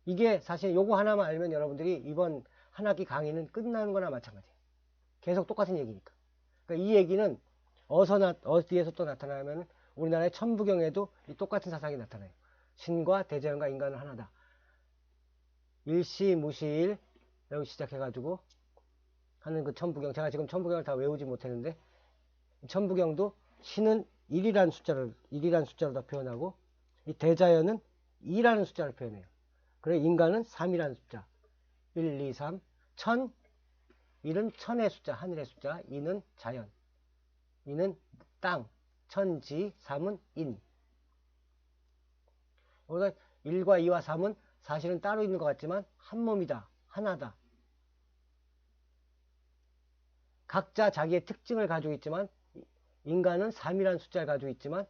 이게 사실 요거 하나만 알면 여러분들이 이번 한 학기 강의는 끝나는 거나 마찬가지예요. 계속 똑같은 얘기니까. 그러니까 이 얘기는 어디에서 또 나타나면 우리나라의 천부경에도 이 똑같은 사상이 나타나요. 신과 대자연과 인간은 하나다. 일시무시일 여기 시작해가지고 하는 그 천부경. 제가 지금 천부경을 다 외우지 못했는데 천부경도 신은 1이라는 숫자로 다 표현하고 이 대자연은 2라는 숫자를 표현해요. 그래 인간은 3이라는 숫자. 1, 2, 3. 1000 1은 천의 숫자, 하늘의 숫자. 2는 자연. 2는 땅. 천지. 3은 인. 여기서 1과 2와 3은 사실은 따로 있는 것 같지만 한 몸이다. 하나다. 각자 자기의 특징을 가지고 있지만 인간은 3이라는 숫자를 가지고 있지만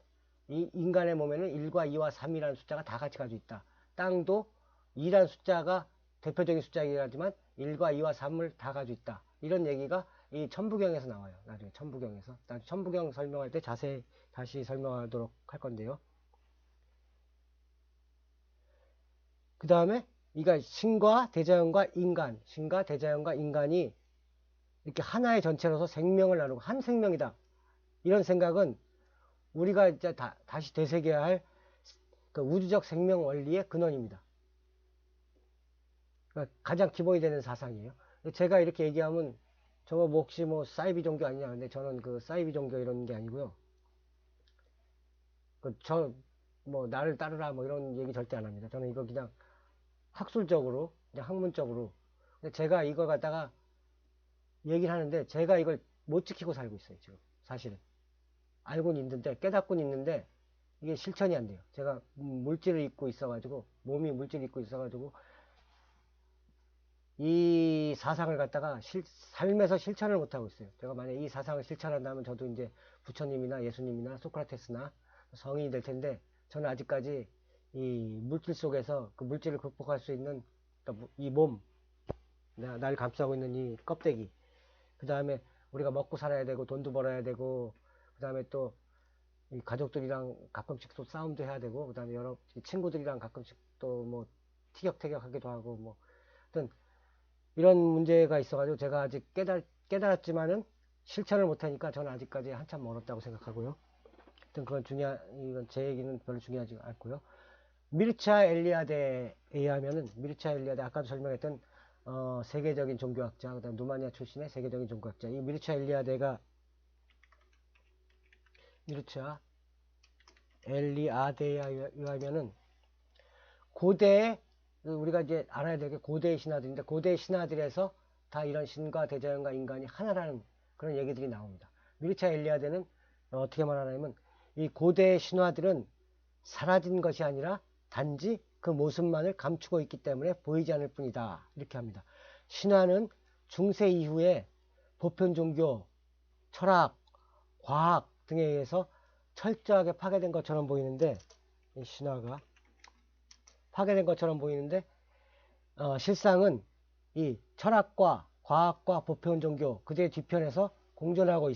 이 인간의 몸에는 1과 2와 3이라는 숫자가 다 같이 가지고 있다. 땅도 2라는 숫자가 대표적인 숫자이긴 하지만 1과 2와 3을 다 가지고 있다. 이런 얘기가 이 천부경에서 나와요. 나중에 천부경에서. 나중에 천부경 설명할 때 자세히 다시 설명하도록 할 건데요. 그 다음에 이가 신과 대자연과 인간, 신과 대자연과 인간이 이렇게 하나의 전체로서 생명을 나누고 한 생명이다. 이런 생각은 우리가 이제 다시 되새겨야 할 그 우주적 생명 원리의 근원입니다. 그러니까 가장 기본이 되는 사상이에요. 제가 이렇게 얘기하면 저거 뭐 혹시 뭐 사이비 종교 아니냐. 근데 저는 그 사이비 종교 이런 게 아니고요. 뭐 나를 따르라 뭐 이런 얘기 절대 안 합니다. 저는 이거 그냥 학술적으로, 그냥 학문적으로. 근데 제가 이걸 갖다가 얘기를 하는데 제가 이걸 못 지키고 살고 있어요, 지금. 사실은. 알고는 있는데, 깨닫고는 있는데, 이게 실천이 안 돼요. 제가 물질을 입고 있어가지고, 몸이 물질을 입고 있어가지고, 이 사상을 갖다가 삶에서 실천을 못하고 있어요. 제가 만약에 이 사상을 실천한다면 저도 이제 부처님이나 예수님이나 소크라테스나 성인이 될 텐데, 저는 아직까지 이 물질 속에서 그 물질을 극복할 수 있는 그러니까 이 몸, 날 감싸고 있는 이 껍데기, 그 다음에 우리가 먹고 살아야 되고 돈도 벌어야 되고 그 다음에 또 이 가족들이랑 가끔씩 또 싸움도 해야 되고 그 다음에 여러 친구들이랑 가끔씩 또 뭐 티격태격하기도 하고 뭐 어떤 이런 문제가 있어가지고 제가 아직 깨달았지만은 실천을 못하니까 저는 아직까지 한참 멀었다고 생각하고요. 하여튼 그건 이건 제 얘기는 별로 중요하지 않고요. 미르차 엘리아데에 의하면은 미르차 엘리아데 아까도 설명했던 세계적인 종교학자, 그다음 누마니아 출신의 세계적인 종교학자. 이 미르차 엘리아데가 미르차 엘리아데에 의하면은 고대의 우리가 이제 알아야 될 게 고대의 신화들인데 고대의 신화들에서 다 이런 신과 대자연과 인간이 하나라는 그런 얘기들이 나옵니다. 미르차 엘리아데는 어떻게 말하냐면 이 고대의 신화들은 사라진 것이 아니라 단지 그 모습만을 감추고 있기 때문에 보이지 않을 뿐이다. 이렇게 합니다. 신화는 중세 이후에 보편 종교, 철학, 과학 등에 의해서 철저하게 파괴된 것처럼 보이는데 이 신화가 파괴된 것처럼 보이는데 실상은 이 철학과 과학과 보편 종교 그들의 뒤편에서 공존하고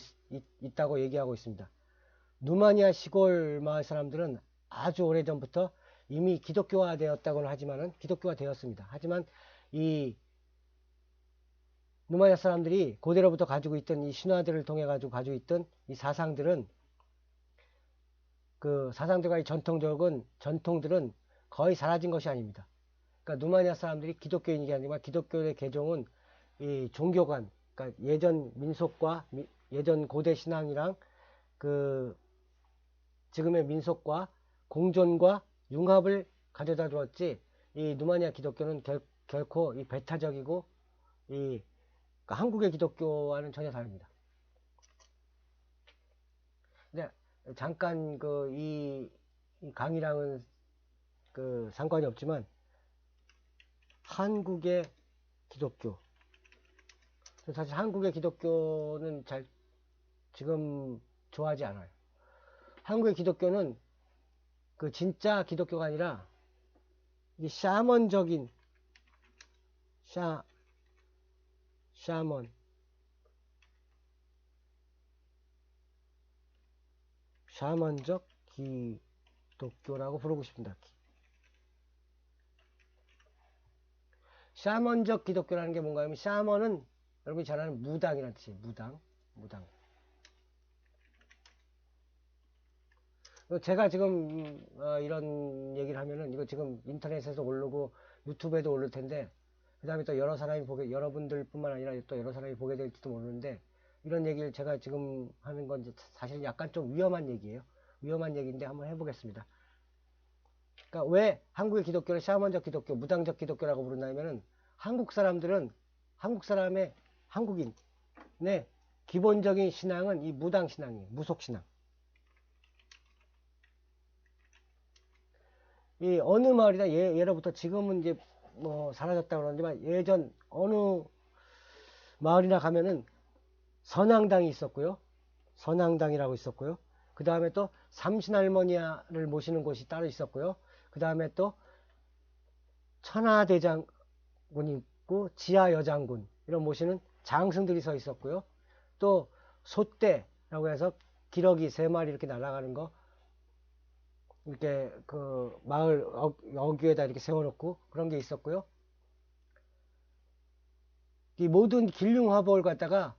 있다고 얘기하고 있습니다. 누마니아 시골 마을 사람들은 아주 오래전부터 이미 기독교화 되었다고는 하지만은 기독교화 되었습니다. 하지만 이 누마니아 사람들이 고대로부터 가지고 있던 이 신화들을 통해 가지고 있던 이 사상들은 그 사상들과 이 전통들은 거의 사라진 것이 아닙니다. 그러니까 누마니아 사람들이 기독교인이 아니라 기독교의 개종은 이 종교관, 그러니까 예전 민속과 예전 고대 신앙이랑 그 지금의 민속과 공존과 융합을 가져다 주었지 이 누마니아 기독교는 결코 이 배타적이고 이 그러니까 한국의 기독교와는 전혀 다릅니다. 근데 잠깐 이 강의랑은 그 상관이 없지만 한국의 기독교 사실 한국의 기독교는 지금 좋아하지 않아요. 한국의 기독교는 그 진짜 기독교가 아니라 이 샤먼적인 샤먼적 기독교라고 부르고 싶습니다. 샤먼적 기독교라는 게 뭔가 하면 샤먼은 여러분이 잘 아는 무당이라는 뜻이에요. 무당. 제가 지금 이런 얘기를 하면은 이거 지금 인터넷에서 오르고 유튜브에도 오를 텐데 그 다음에 또 여러분들뿐만 아니라 또 여러 사람이 보게 될지도 모르는데 이런 얘기를 제가 지금 하는 건 사실 약간 좀 위험한 얘기예요. 위험한 얘기인데 한번 해보겠습니다. 그러니까 왜 한국의 기독교를 샤먼적 기독교, 무당적 기독교라고 부르냐면은 한국 사람들은 한국인의 기본적인 신앙은 이 무당 신앙이에요. 무속 신앙. 이 어느 마을이나 예로부터 지금은 이제 뭐 사라졌다고 그러지만 예전 어느 마을이나 가면은 선앙당이 있었고요. 선앙당이라고 있었고요. 그 다음에 또 삼신할머니를 모시는 곳이 따로 있었고요. 그 다음에 또 천하대장군이 있고 지하여장군 이런 모시는 장승들이 서 있었고요. 또 솥대라고 해서 기러기 3마리 이렇게 날아가는 거 이렇게 그 마을 어귀에다 이렇게 세워놓고 그런 게 있었고요. 이 모든 길흉화복을 갖다가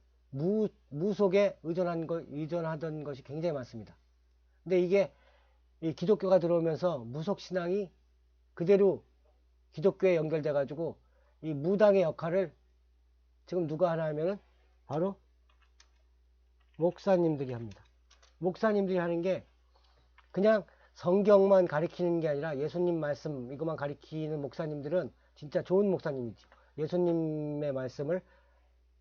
무속에 의존하던 것이 굉장히 많습니다. 근데 이게 이 기독교가 들어오면서 무속신앙이 그대로 기독교에 연결돼 가지고 이 무당의 역할을 지금 누가 하나 하면은 바로 목사님들이 합니다. 목사님들이 하는 게 그냥 성경만 가리키는 게 아니라 예수님 말씀 이것만 가리키는 목사님들은 진짜 좋은 목사님이죠. 예수님의 말씀을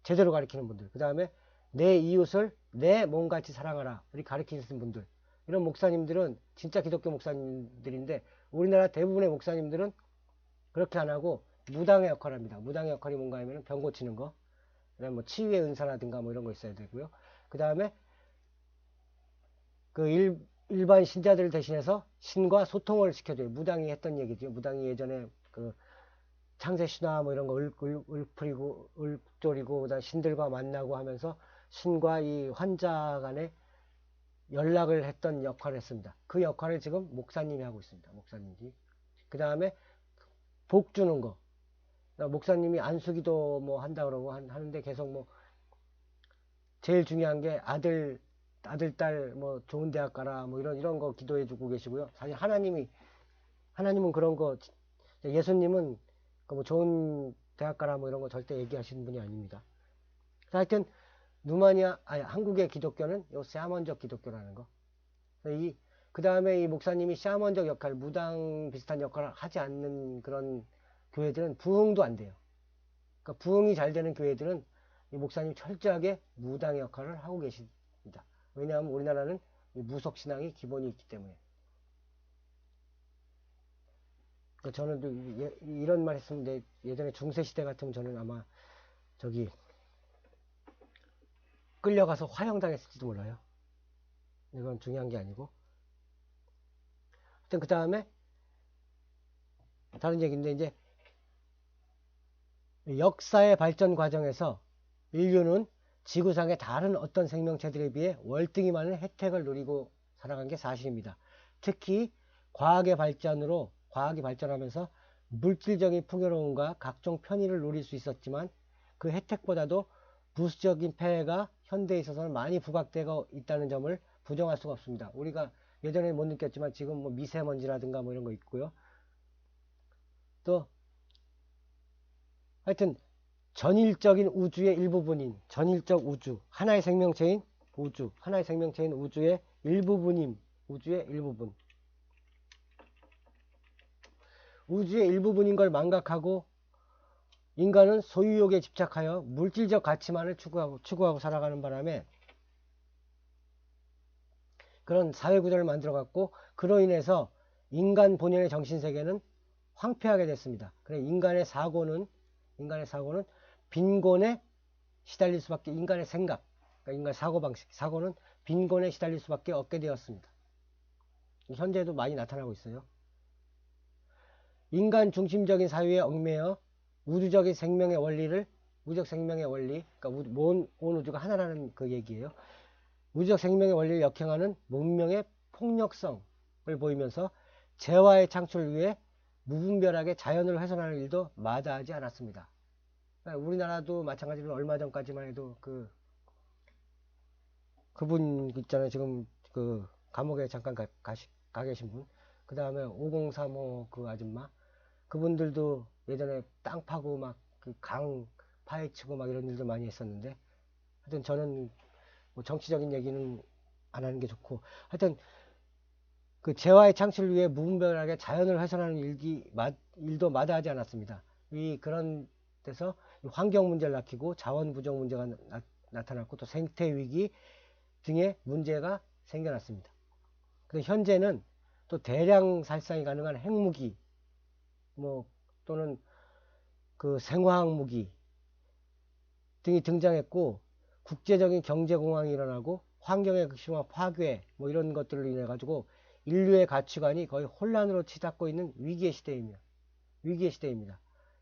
제대로 가리키는 분들, 그 다음에 내 이웃을 내 몸같이 사랑하라 이렇게 가리키는 분들, 이런 목사님들은 진짜 기독교 목사님들인데 우리나라 대부분의 목사님들은 그렇게 안 하고 무당의 역할을 합니다. 무당의 역할이 뭔가 하면 병 고치는 거, 그다음에 뭐 치유의 은사라든가 뭐 이런 거 있어야 되고요. 그 다음에 그 일반 신자들을 대신해서 신과 소통을 시켜줘요. 무당이 했던 얘기죠. 무당이 예전에 그 창세 신화 뭐 이런 거 을풀이고 을조리고 그다음 신들과 만나고 하면서 신과 이 환자 간에 연락을 했던 역할을 했습니다. 그 역할을 지금 목사님이 하고 있습니다. 목사님이. 그 다음에 복 주는 거. 목사님이 안수기도 뭐 한다 그러고 하는데 계속 뭐 제일 중요한 게 아들 딸 뭐 좋은 대학 가라 뭐 이런 거 기도해 주고 계시고요. 사실 하나님은 그런 거, 예수님은 뭐 좋은 대학 가라 뭐 이런 거 절대 얘기하시는 분이 아닙니다. 하여튼 한국의 기독교는 요 샤먼적 기독교라는 거. 그 다음에 이 목사님이 샤먼적 역할, 무당 비슷한 역할을 하지 않는 그런 교회들은 부흥도 안 돼요. 그러니까 부흥이 잘 되는 교회들은 이 목사님이 철저하게 무당의 역할을 하고 계십니다. 왜냐하면 우리나라는 무속신앙이 기본이 있기 때문에. 그러니까 저는 이런 말 했으면 예전에 중세시대 같으면 저는 아마 저기 끌려가서 화형당했을지도 몰라요. 이건 중요한 게 아니고. 하여튼 그 다음에 다른 얘기인데, 이제 역사의 발전 과정에서 인류는 지구상의 다른 어떤 생명체들에 비해 월등히 많은 혜택을 누리고 살아간 게 사실입니다. 특히 과학이 발전하면서 물질적인 풍요로움과 각종 편의를 누릴 수 있었지만 그 혜택보다도 부수적인 폐해가 현대에 있어서는 많이 부각되고 있다는 점을 부정할 수가 없습니다. 우리가 예전에 못 느꼈지만 지금 뭐 미세먼지라든가 뭐 이런 거 있고요. 또 하여튼 전일적인 우주의 일부분인 전일적 우주, 하나의 생명체인 우주의 일부분임. 우주의 일부분. 우주의 일부분인 걸 망각하고 인간은 소유욕에 집착하여 물질적 가치만을 추구하고 살아가는 바람에 그런 사회구조를 만들어 갖고, 그로 인해서 인간 본연의 정신세계는 황폐하게 됐습니다. 그래 인간의 사고는 빈곤에 시달릴 수밖에, 인간의 생각, 그러니까 인간의 사고방식, 사고는 빈곤에 시달릴 수밖에 없게 되었습니다. 현재도 많이 나타나고 있어요. 인간 중심적인 사유에 얽매여 우주적 생명의 원리, 그러니까 온 우주가 하나라는 그 얘기예요. 우주적 생명의 원리를 역행하는 문명의 폭력성을 보이면서 재화의 창출을 위해 무분별하게 자연을 훼손하는 일도 마다하지 않았습니다. 우리나라도 마찬가지로 얼마 전까지만 해도 그분 있잖아요. 지금 그 감옥에 잠깐 가 계신 분. 그 다음에 5035 그 아줌마. 그분들도 예전에 땅 파고 막 그 강 파헤치고 막 이런 일도 많이 했었는데, 하여튼 저는 뭐 정치적인 얘기는 안 하는 게 좋고, 하여튼 그 재화의 창출을 위해 무분별하게 자연을 훼손하는 일도 마다하지 않았습니다. 그런 데서 환경 문제를 낳기고 자원 부족 문제가 나타났고 또 생태 위기 등의 문제가 생겨났습니다. 그래서 현재는 또 대량 살상이 가능한 핵무기, 뭐 또는 그 생화학 무기 등이 등장했고, 국제적인 경제공황이 일어나고 환경의 극심한 파괴 뭐 이런 것들로 인해 가지고 인류의 가치관이 거의 혼란으로 치닫고 있는 위기의 시대입니다.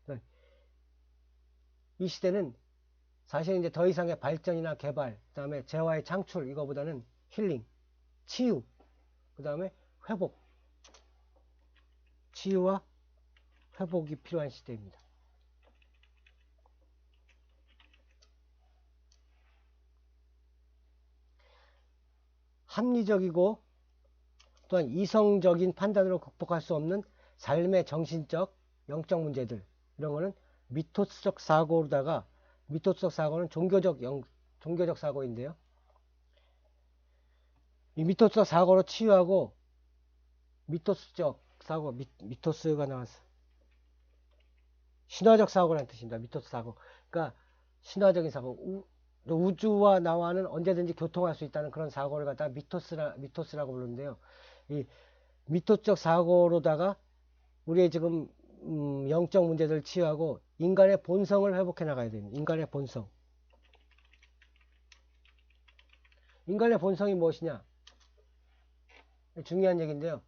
그러니까 이 시대는 사실 이제 더 이상의 발전이나 개발, 그 다음에 재화의 창출 이거보다는 힐링, 치유, 그 다음에 회복, 치유와 회복이 필요한 시대입니다. 합리적이고 또한 이성적인 판단으로 극복할 수 없는 삶의 정신적, 영적 문제들 이런 거는 미토스적 사고로다가 미토스적 사고는 종교적 사고인데요. 이 미토스적 사고로 치유하고 미토스적 사고, 미토스가 나왔어. 신화적 사고라는 뜻입니다. 미토스 사고. 그러니까 신화적인 사고. 우주와 나와는 언제든지 교통할 수 있다는 그런 사고를 갖다가 미토스라고 부르는데요. 이 미토스적 사고로다가 우리의 지금 영적 문제들을 치유하고 인간의 본성을 회복해 나가야 됩니다. 인간의 본성. 인간의 본성이 무엇이냐? 중요한 얘기인데요.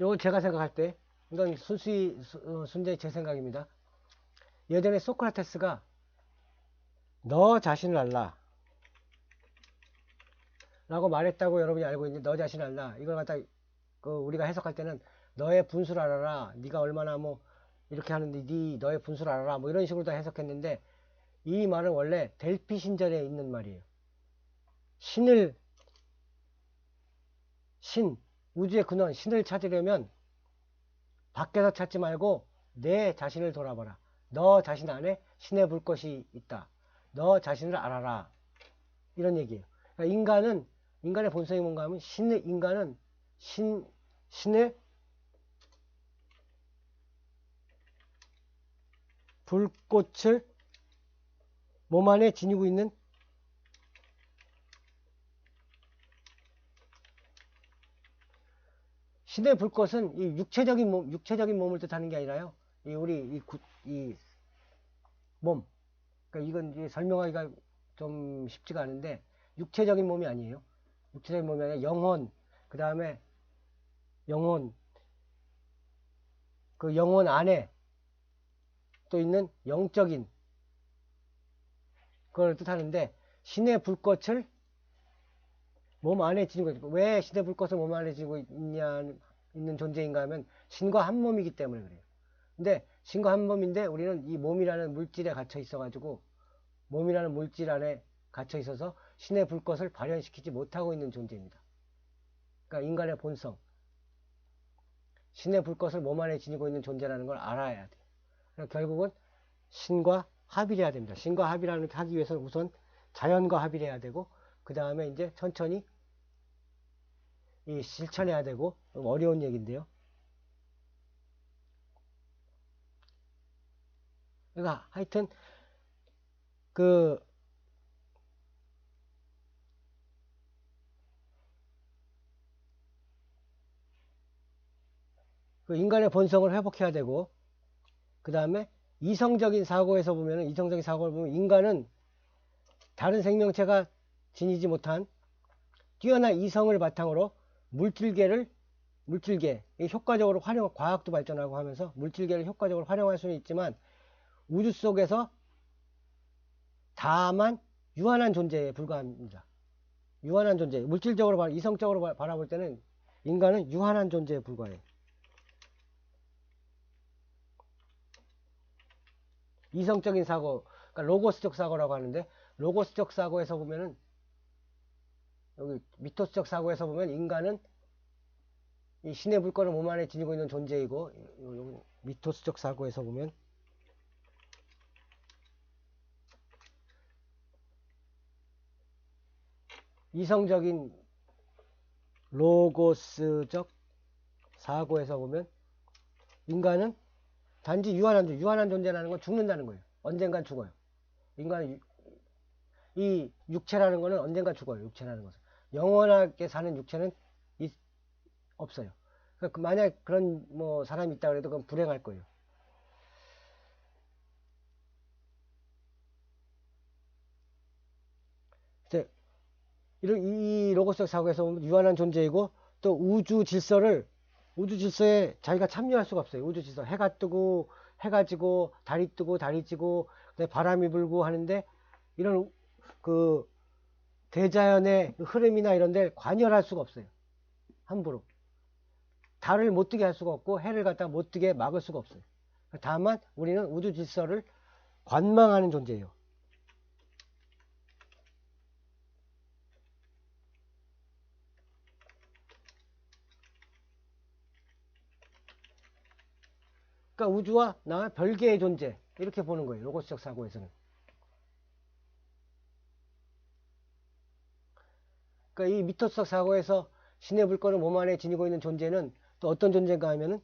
이건 제가 생각할 때 이건 순전히 제 생각입니다. 예전에 소크라테스가 너 자신을 알라 라고 말했다고 여러분이 알고 있는데, 너 자신을 알라 이걸 갖다 우리가 해석할 때는 너의 분수를 알아라, 네가 얼마나 뭐 이렇게 하는데 너의 분수를 알아라 뭐 이런 식으로 다 해석했는데, 이 말은 원래 델피 신전에 있는 말이에요. 우주의 근원 신을 찾으려면 밖에서 찾지 말고 내 자신을 돌아봐라. 너 자신 안에 신의 불꽃이 있다. 너 자신을 알아라. 이런 얘기예요. 그러니까 인간의 본성이 뭔가 하면 인간은 신의 불꽃을 몸 안에 지니고 있는 신의 불꽃은 이 육체적인 몸을 뜻하는 게 아니라요. 이 몸. 그러니까 이건 설명하기가 좀 쉽지가 않은데, 육체적인 몸이 아니에요. 육체적인 몸이 아니라 영혼, 그 다음에 그 영혼 안에 또 있는 영적인 그걸 뜻하는데, 신의 불꽃을 몸 안에 지니고 있고, 왜 신의 불꽃을 몸 안에 지니고 있는 존재인가 하면 신과 한 몸이기 때문에 그래요. 근데 신과 한 몸인데 우리는 이 몸이라는 물질에 갇혀 있어가지고, 몸이라는 물질 안에 갇혀 있어서 신의 불꽃을 발현시키지 못하고 있는 존재입니다. 그러니까 인간의 본성, 신의 불꽃을 몸 안에 지니고 있는 존재라는 걸 알아야 돼요. 그러니까 결국은 신과 합의를 해야 됩니다. 신과 합의를 하기 위해서는 우선 자연과 합의를 해야 되고, 그 다음에 이제 천천히 실천해야 되고, 어려운 얘기인데요. 그러니까 하여튼 그 인간의 본성을 회복해야 되고, 그 다음에 이성적인 사고를 보면 인간은 다른 생명체가 지니지 못한 뛰어난 이성을 바탕으로 물질계, 효과적으로 과학도 발전하고 하면서 물질계를 효과적으로 활용할 수는 있지만, 우주 속에서 다만 유한한 존재에 불과합니다. 유한한 존재, 이성적으로 바라볼 때는 인간은 유한한 존재에 불과해요. 이성적인 사고, 그러니까 로고스적 사고라고 하는데, 로고스적 사고에서 보면은, 여기 미토스적 사고에서 보면 인간은 이 신의 불꽃을 몸 안에 지니고 있는 존재이고, 미토스적 사고에서 보면 이성적인 로고스적 사고에서 보면 인간은 단지 유한한 존재라는 건 죽는다는 거예요. 언젠간 죽어요. 이 육체라는 거는 언젠가 죽어요. 육체라는 것은. 영원하게 사는 육체는 없어요. 그러니까 만약 그런 뭐 사람이 있다 그래도 그건 불행할 거예요. 이제 이 로고스적 사고에서 보면 유한한 존재이고 또 우주 질서에 자기가 참여할 수가 없어요. 우주 질서. 해가 뜨고 해가 지고 달이 뜨고 달이 지고 바람이 불고 하는데 이런 그 대자연의 흐름이나 이런 데 관여할 수가 없어요. 함부로. 달을 못 뜨게 할 수가 없고 해를 갖다 못 뜨게 막을 수가 없어요. 다만 우리는 우주 질서를 관망하는 존재예요. 그러니까 우주와 나 별개의 존재 이렇게 보는 거예요. 로고스적 사고에서는. 그러니까 이 미토스적 사고에서 신의 불권을 몸 안에 지니고 있는 존재는 또 어떤 존재인가 하면은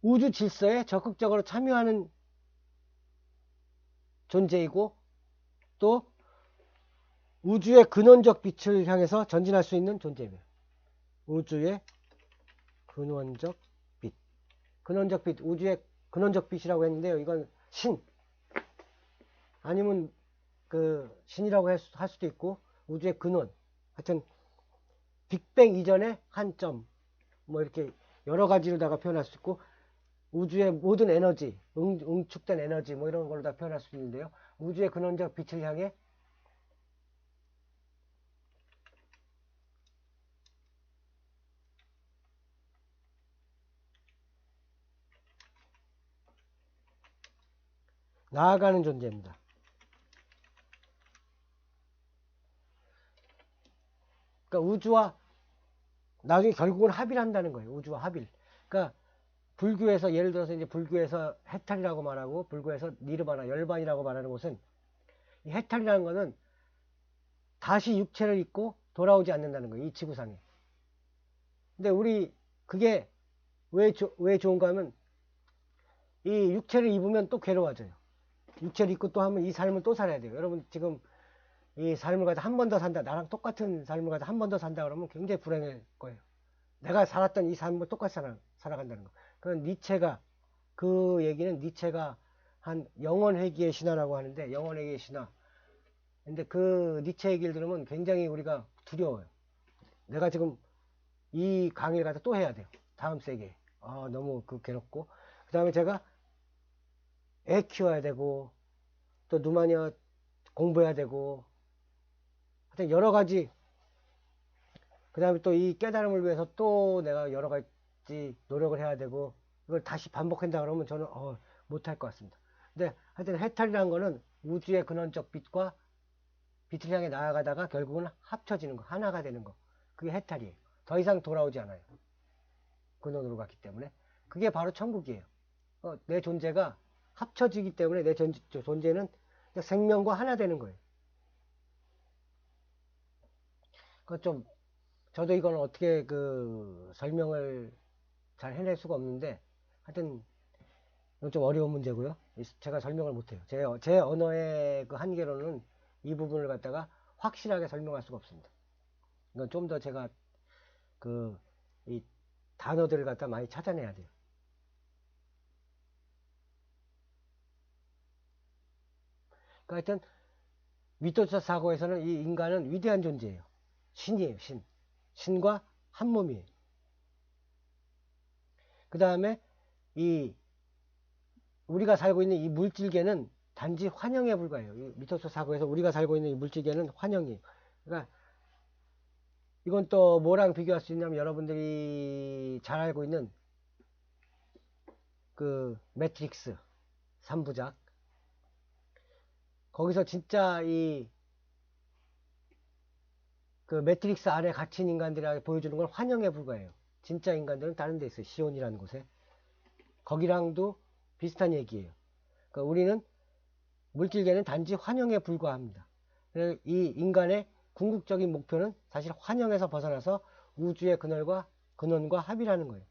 우주 질서에 적극적으로 참여하는 존재이고 또 우주의 근원적 빛을 향해서 전진할 수 있는 존재입니다. 우주의 근원적 빛. 근원적 빛, 우주의 근원적 빛이라고 했는데요. 이건 신 아니면 그 신이라고 할 수도 있고 우주의 근원. 하여튼 빅뱅 이전의 한 점. 뭐 이렇게 여러 가지로다가 표현할 수 있고 우주의 모든 에너지, 응축된 에너지 뭐 이런 걸로 다 표현할 수 있는데요. 우주의 근원적 빛을 향해 나아가는 존재입니다. 그러니까 우주와 나중에 결국은 합의를 한다는 거예요. 우주와 합의. 그러니까 불교에서 예를 들어서 이제 불교에서 해탈이라고 말하고 불교에서 니르바나 열반이라고 말하는 것은 이 해탈이라는 것은 다시 육체를 입고 돌아오지 않는다는 거예요. 이 지구상에. 근데 우리 그게 왜 좋은가 하면 이 육체를 입으면 또 괴로워져요. 육체를 입고 또 하면 이 삶을 또 살아야 돼요. 여러분 지금 이 삶을 가지고 한 번 더 산다. 나랑 똑같은 삶을 가지고 한 번 더 산다 그러면 굉장히 불행할 거예요. 내가 살았던 이 삶을 똑같이 살아간다는 거. 그건 니체가 그 얘기는 니체가 한 영원회귀의 신화라고 하는데 영원회귀의 신화. 근데 그 니체 얘기를 들으면 굉장히 우리가 두려워요. 내가 지금 이 강의를 가서 또 해야 돼요. 다음 세계에. 너무 괴롭고. 그 다음에 제가 애 키워야 되고 또 누마니아 공부해야 되고 하여튼 여러 가지 그 다음에 또 이 깨달음을 위해서 또 내가 여러 가지 노력을 해야 되고 이걸 다시 반복한다 그러면 저는 못할 것 같습니다. 근데 하여튼 해탈이라는 거는 우주의 근원적 빛과 빛을 향해 나아가다가 결국은 합쳐지는 거 하나가 되는 거 그게 해탈이에요. 더 이상 돌아오지 않아요. 근원으로 갔기 때문에 그게 바로 천국이에요. 내 존재가 합쳐지기 때문에 내 존재는 생명과 하나 되는 거예요. 좀 저도 이건 어떻게 설명을 잘 해낼 수가 없는데 하여튼 이건 좀 어려운 문제고요. 제가 설명을 못해요. 제 언어의 그 한계로는 이 부분을 갖다가 확실하게 설명할 수가 없습니다. 이건 좀 더 제가 이 단어들을 갖다 많이 찾아내야 돼요. 그러니까 하여튼 미토스 사고에서는 이 인간은 위대한 존재예요. 신이에요. 신과 한 몸이에요. 그 다음에 이 우리가 살고 있는 이 물질계는 단지 환영에 불과해요. 이 미토스 사고에서 우리가 살고 있는 이 물질계는 환영이에요. 그러니까 이건 또 뭐랑 비교할 수 있냐면 여러분들이 잘 알고 있는 그 매트릭스 3부작 거기서 진짜 그 매트릭스 안에 갇힌 인간들에게 보여주는 건 환영에 불과해요. 진짜 인간들은 다른 데 있어요. 시온이라는 곳에. 거기랑도 비슷한 얘기예요. 그러니까 우리는 물질계는 단지 환영에 불과합니다. 이 인간의 궁극적인 목표는 사실 환영에서 벗어나서 우주의 근원과 합이라는 거예요.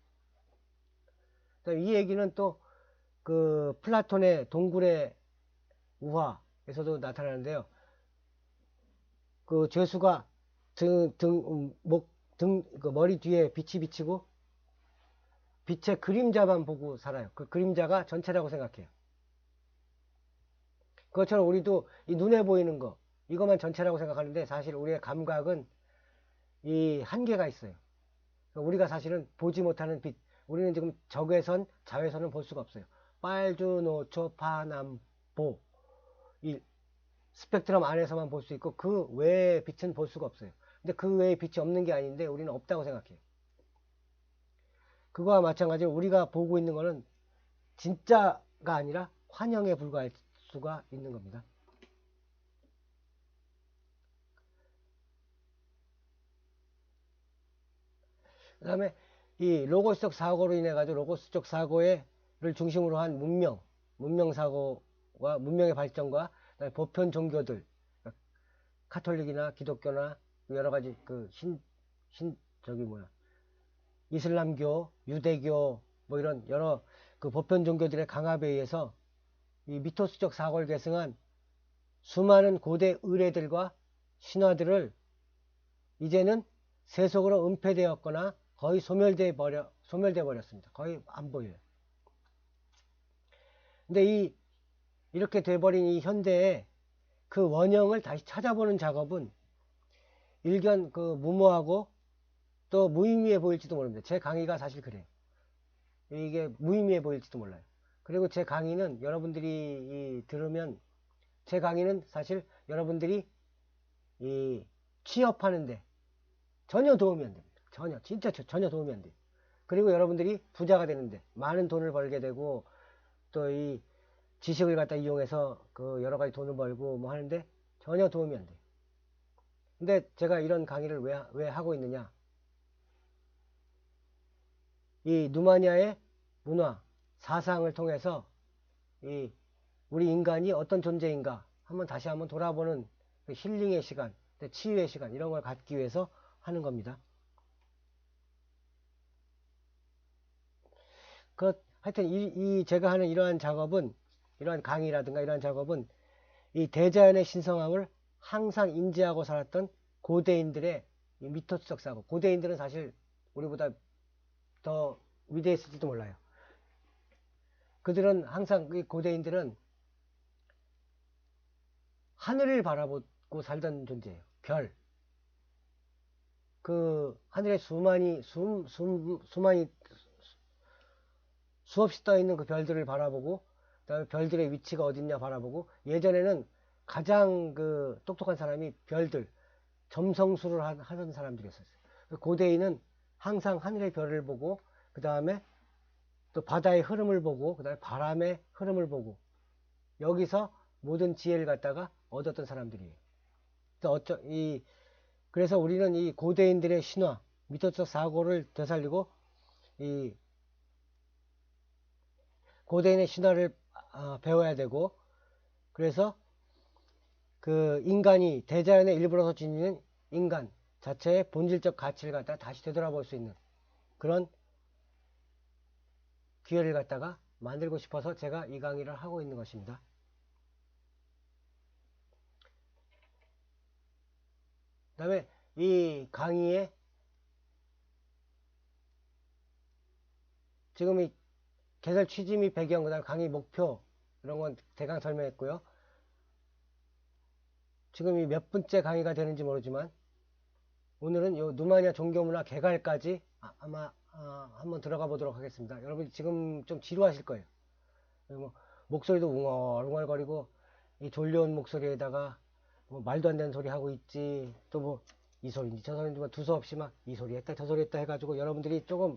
이 얘기는 또 그 플라톤의 동굴의 우화에서도 나타나는데요. 그 죄수가 그 머리 뒤에 빛이 비치고 빛의 그림자만 보고 살아요. 그 그림자가 전체라고 생각해요. 그것처럼 우리도 이 눈에 보이는 거, 이것만 전체라고 생각하는데 사실 우리의 감각은 이 한계가 있어요. 우리가 사실은 보지 못하는 빛, 우리는 지금 적외선, 자외선은 볼 수가 없어요. 빨주, 노초, 파남, 보, 이 스펙트럼 안에서만 볼 수 있고 그 외의 빛은 볼 수가 없어요. 근데 그 외의 빛이 없는 게 아닌데 우리는 없다고 생각해요. 그거와 마찬가지로 우리가 보고 있는 거는 진짜가 아니라 환영에 불과할 수가 있는 겁니다. 그 다음에 이 로고스적 사고로 인해 가지고 로고스적 사고를 중심으로 한 문명 사고와 문명의 발전과 그다음에 보편 종교들, 카톨릭이나 기독교나 여러 가지 그 이슬람교, 유대교 뭐 이런 여러 그 보편 종교들의 강압에 의해서 이 미토스적 사고를 계승한 수많은 고대 의례들과 신화들을 이제는 세속으로 은폐되었거나 거의 소멸돼 버렸습니다. 거의 안 보여요. 근데 이렇게 돼버린 이 현대에 그 원형을 다시 찾아보는 작업은 일견 그 무모하고 또 무의미해 보일지도 모릅니다. 제 강의가 사실 그래요. 이게 무의미해 보일지도 몰라요. 그리고 제 강의는 여러분들이 들으면 제 강의는 사실 여러분들이 취업하는데 전혀 도움이 안 됩니다. 진짜 전혀 도움이 안 돼요. 그리고 여러분들이 부자가 되는데 많은 돈을 벌게 되고 또 이 지식을 갖다 이용해서 그 여러 가지 돈을 벌고 뭐 하는데 전혀 도움이 안 돼요. 근데 제가 이런 강의를 왜 하고 있느냐? 이 누마니아의 문화, 사상을 통해서 우리 인간이 어떤 존재인가 다시 한번 돌아보는 그 힐링의 시간, 치유의 시간 이런 걸 갖기 위해서 하는 겁니다. 하여튼 제가 하는 이러한 작업은 이러한 강의라든가 이러한 작업은 이 대자연의 신성함을 항상 인지하고 살았던 고대인들의 미토스적 사고. 고대인들은 사실 우리보다 더 위대했을지도 몰라요. 그들은 항상 고대인들은 하늘을 바라보고 살던 존재예요. 별. 그 하늘에 수많이 수없이 떠 있는 그 별들을 바라보고 그다음에 별들의 위치가 어딨냐 바라보고 예전에는 가장 그 똑똑한 사람이 별들 점성술을 하던 사람들이었어요. 고대인은 항상 하늘의 별을 보고 그 다음에 또 바다의 흐름을 보고 그 다음에 바람의 흐름을 보고 여기서 모든 지혜를 갖다가 얻었던 사람들이에요. 그래서 우리는 이 고대인들의 신화, 미토적 사고를 되살리고 이 고대인의 신화를 배워야 되고 그래서 그 인간이 대자연의 일부로서 지니는 인간 자체의 본질적 가치를 갖다가 다시 되돌아볼 수 있는 그런 기회를 갖다가 만들고 싶어서 제가 이 강의를 하고 있는 것입니다. 그 다음에 이 강의에 지금 이 개설 취지 및 배경, 그 다음에 강의 목표 이런 건 대강 설명했고요. 지금 이 몇 번째 강의가 되는지 모르지만 오늘은 요 누마니아 종교문화 개괄까지 아마 한번 들어가 보도록 하겠습니다. 여러분 지금 좀 지루하실 거예요. 뭐 목소리도 웅얼웅얼거리고 이 졸려온 목소리에다가 뭐 말도 안 되는 소리 하고 있지 또 뭐 이 소리인지 저 소리인지 뭐 두서없이 막 이 소리 했다 저 소리 했다 해가지고 여러분들이 조금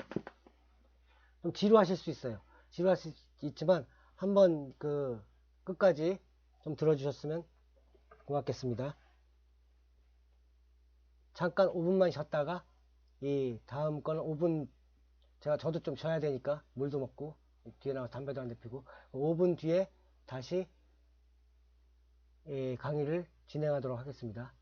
좀 지루하실 수 있어요. 지루할 수 있지만 한번 그 끝까지 좀 들어주셨으면 고맙겠습니다. 잠깐 5분만 쉬었다가 이 다음 거는 5분 저도 좀 쉬어야 되니까 물도 먹고 뒤에 나가 담배도 안 피고 5분 뒤에 다시 강의를 진행하도록 하겠습니다.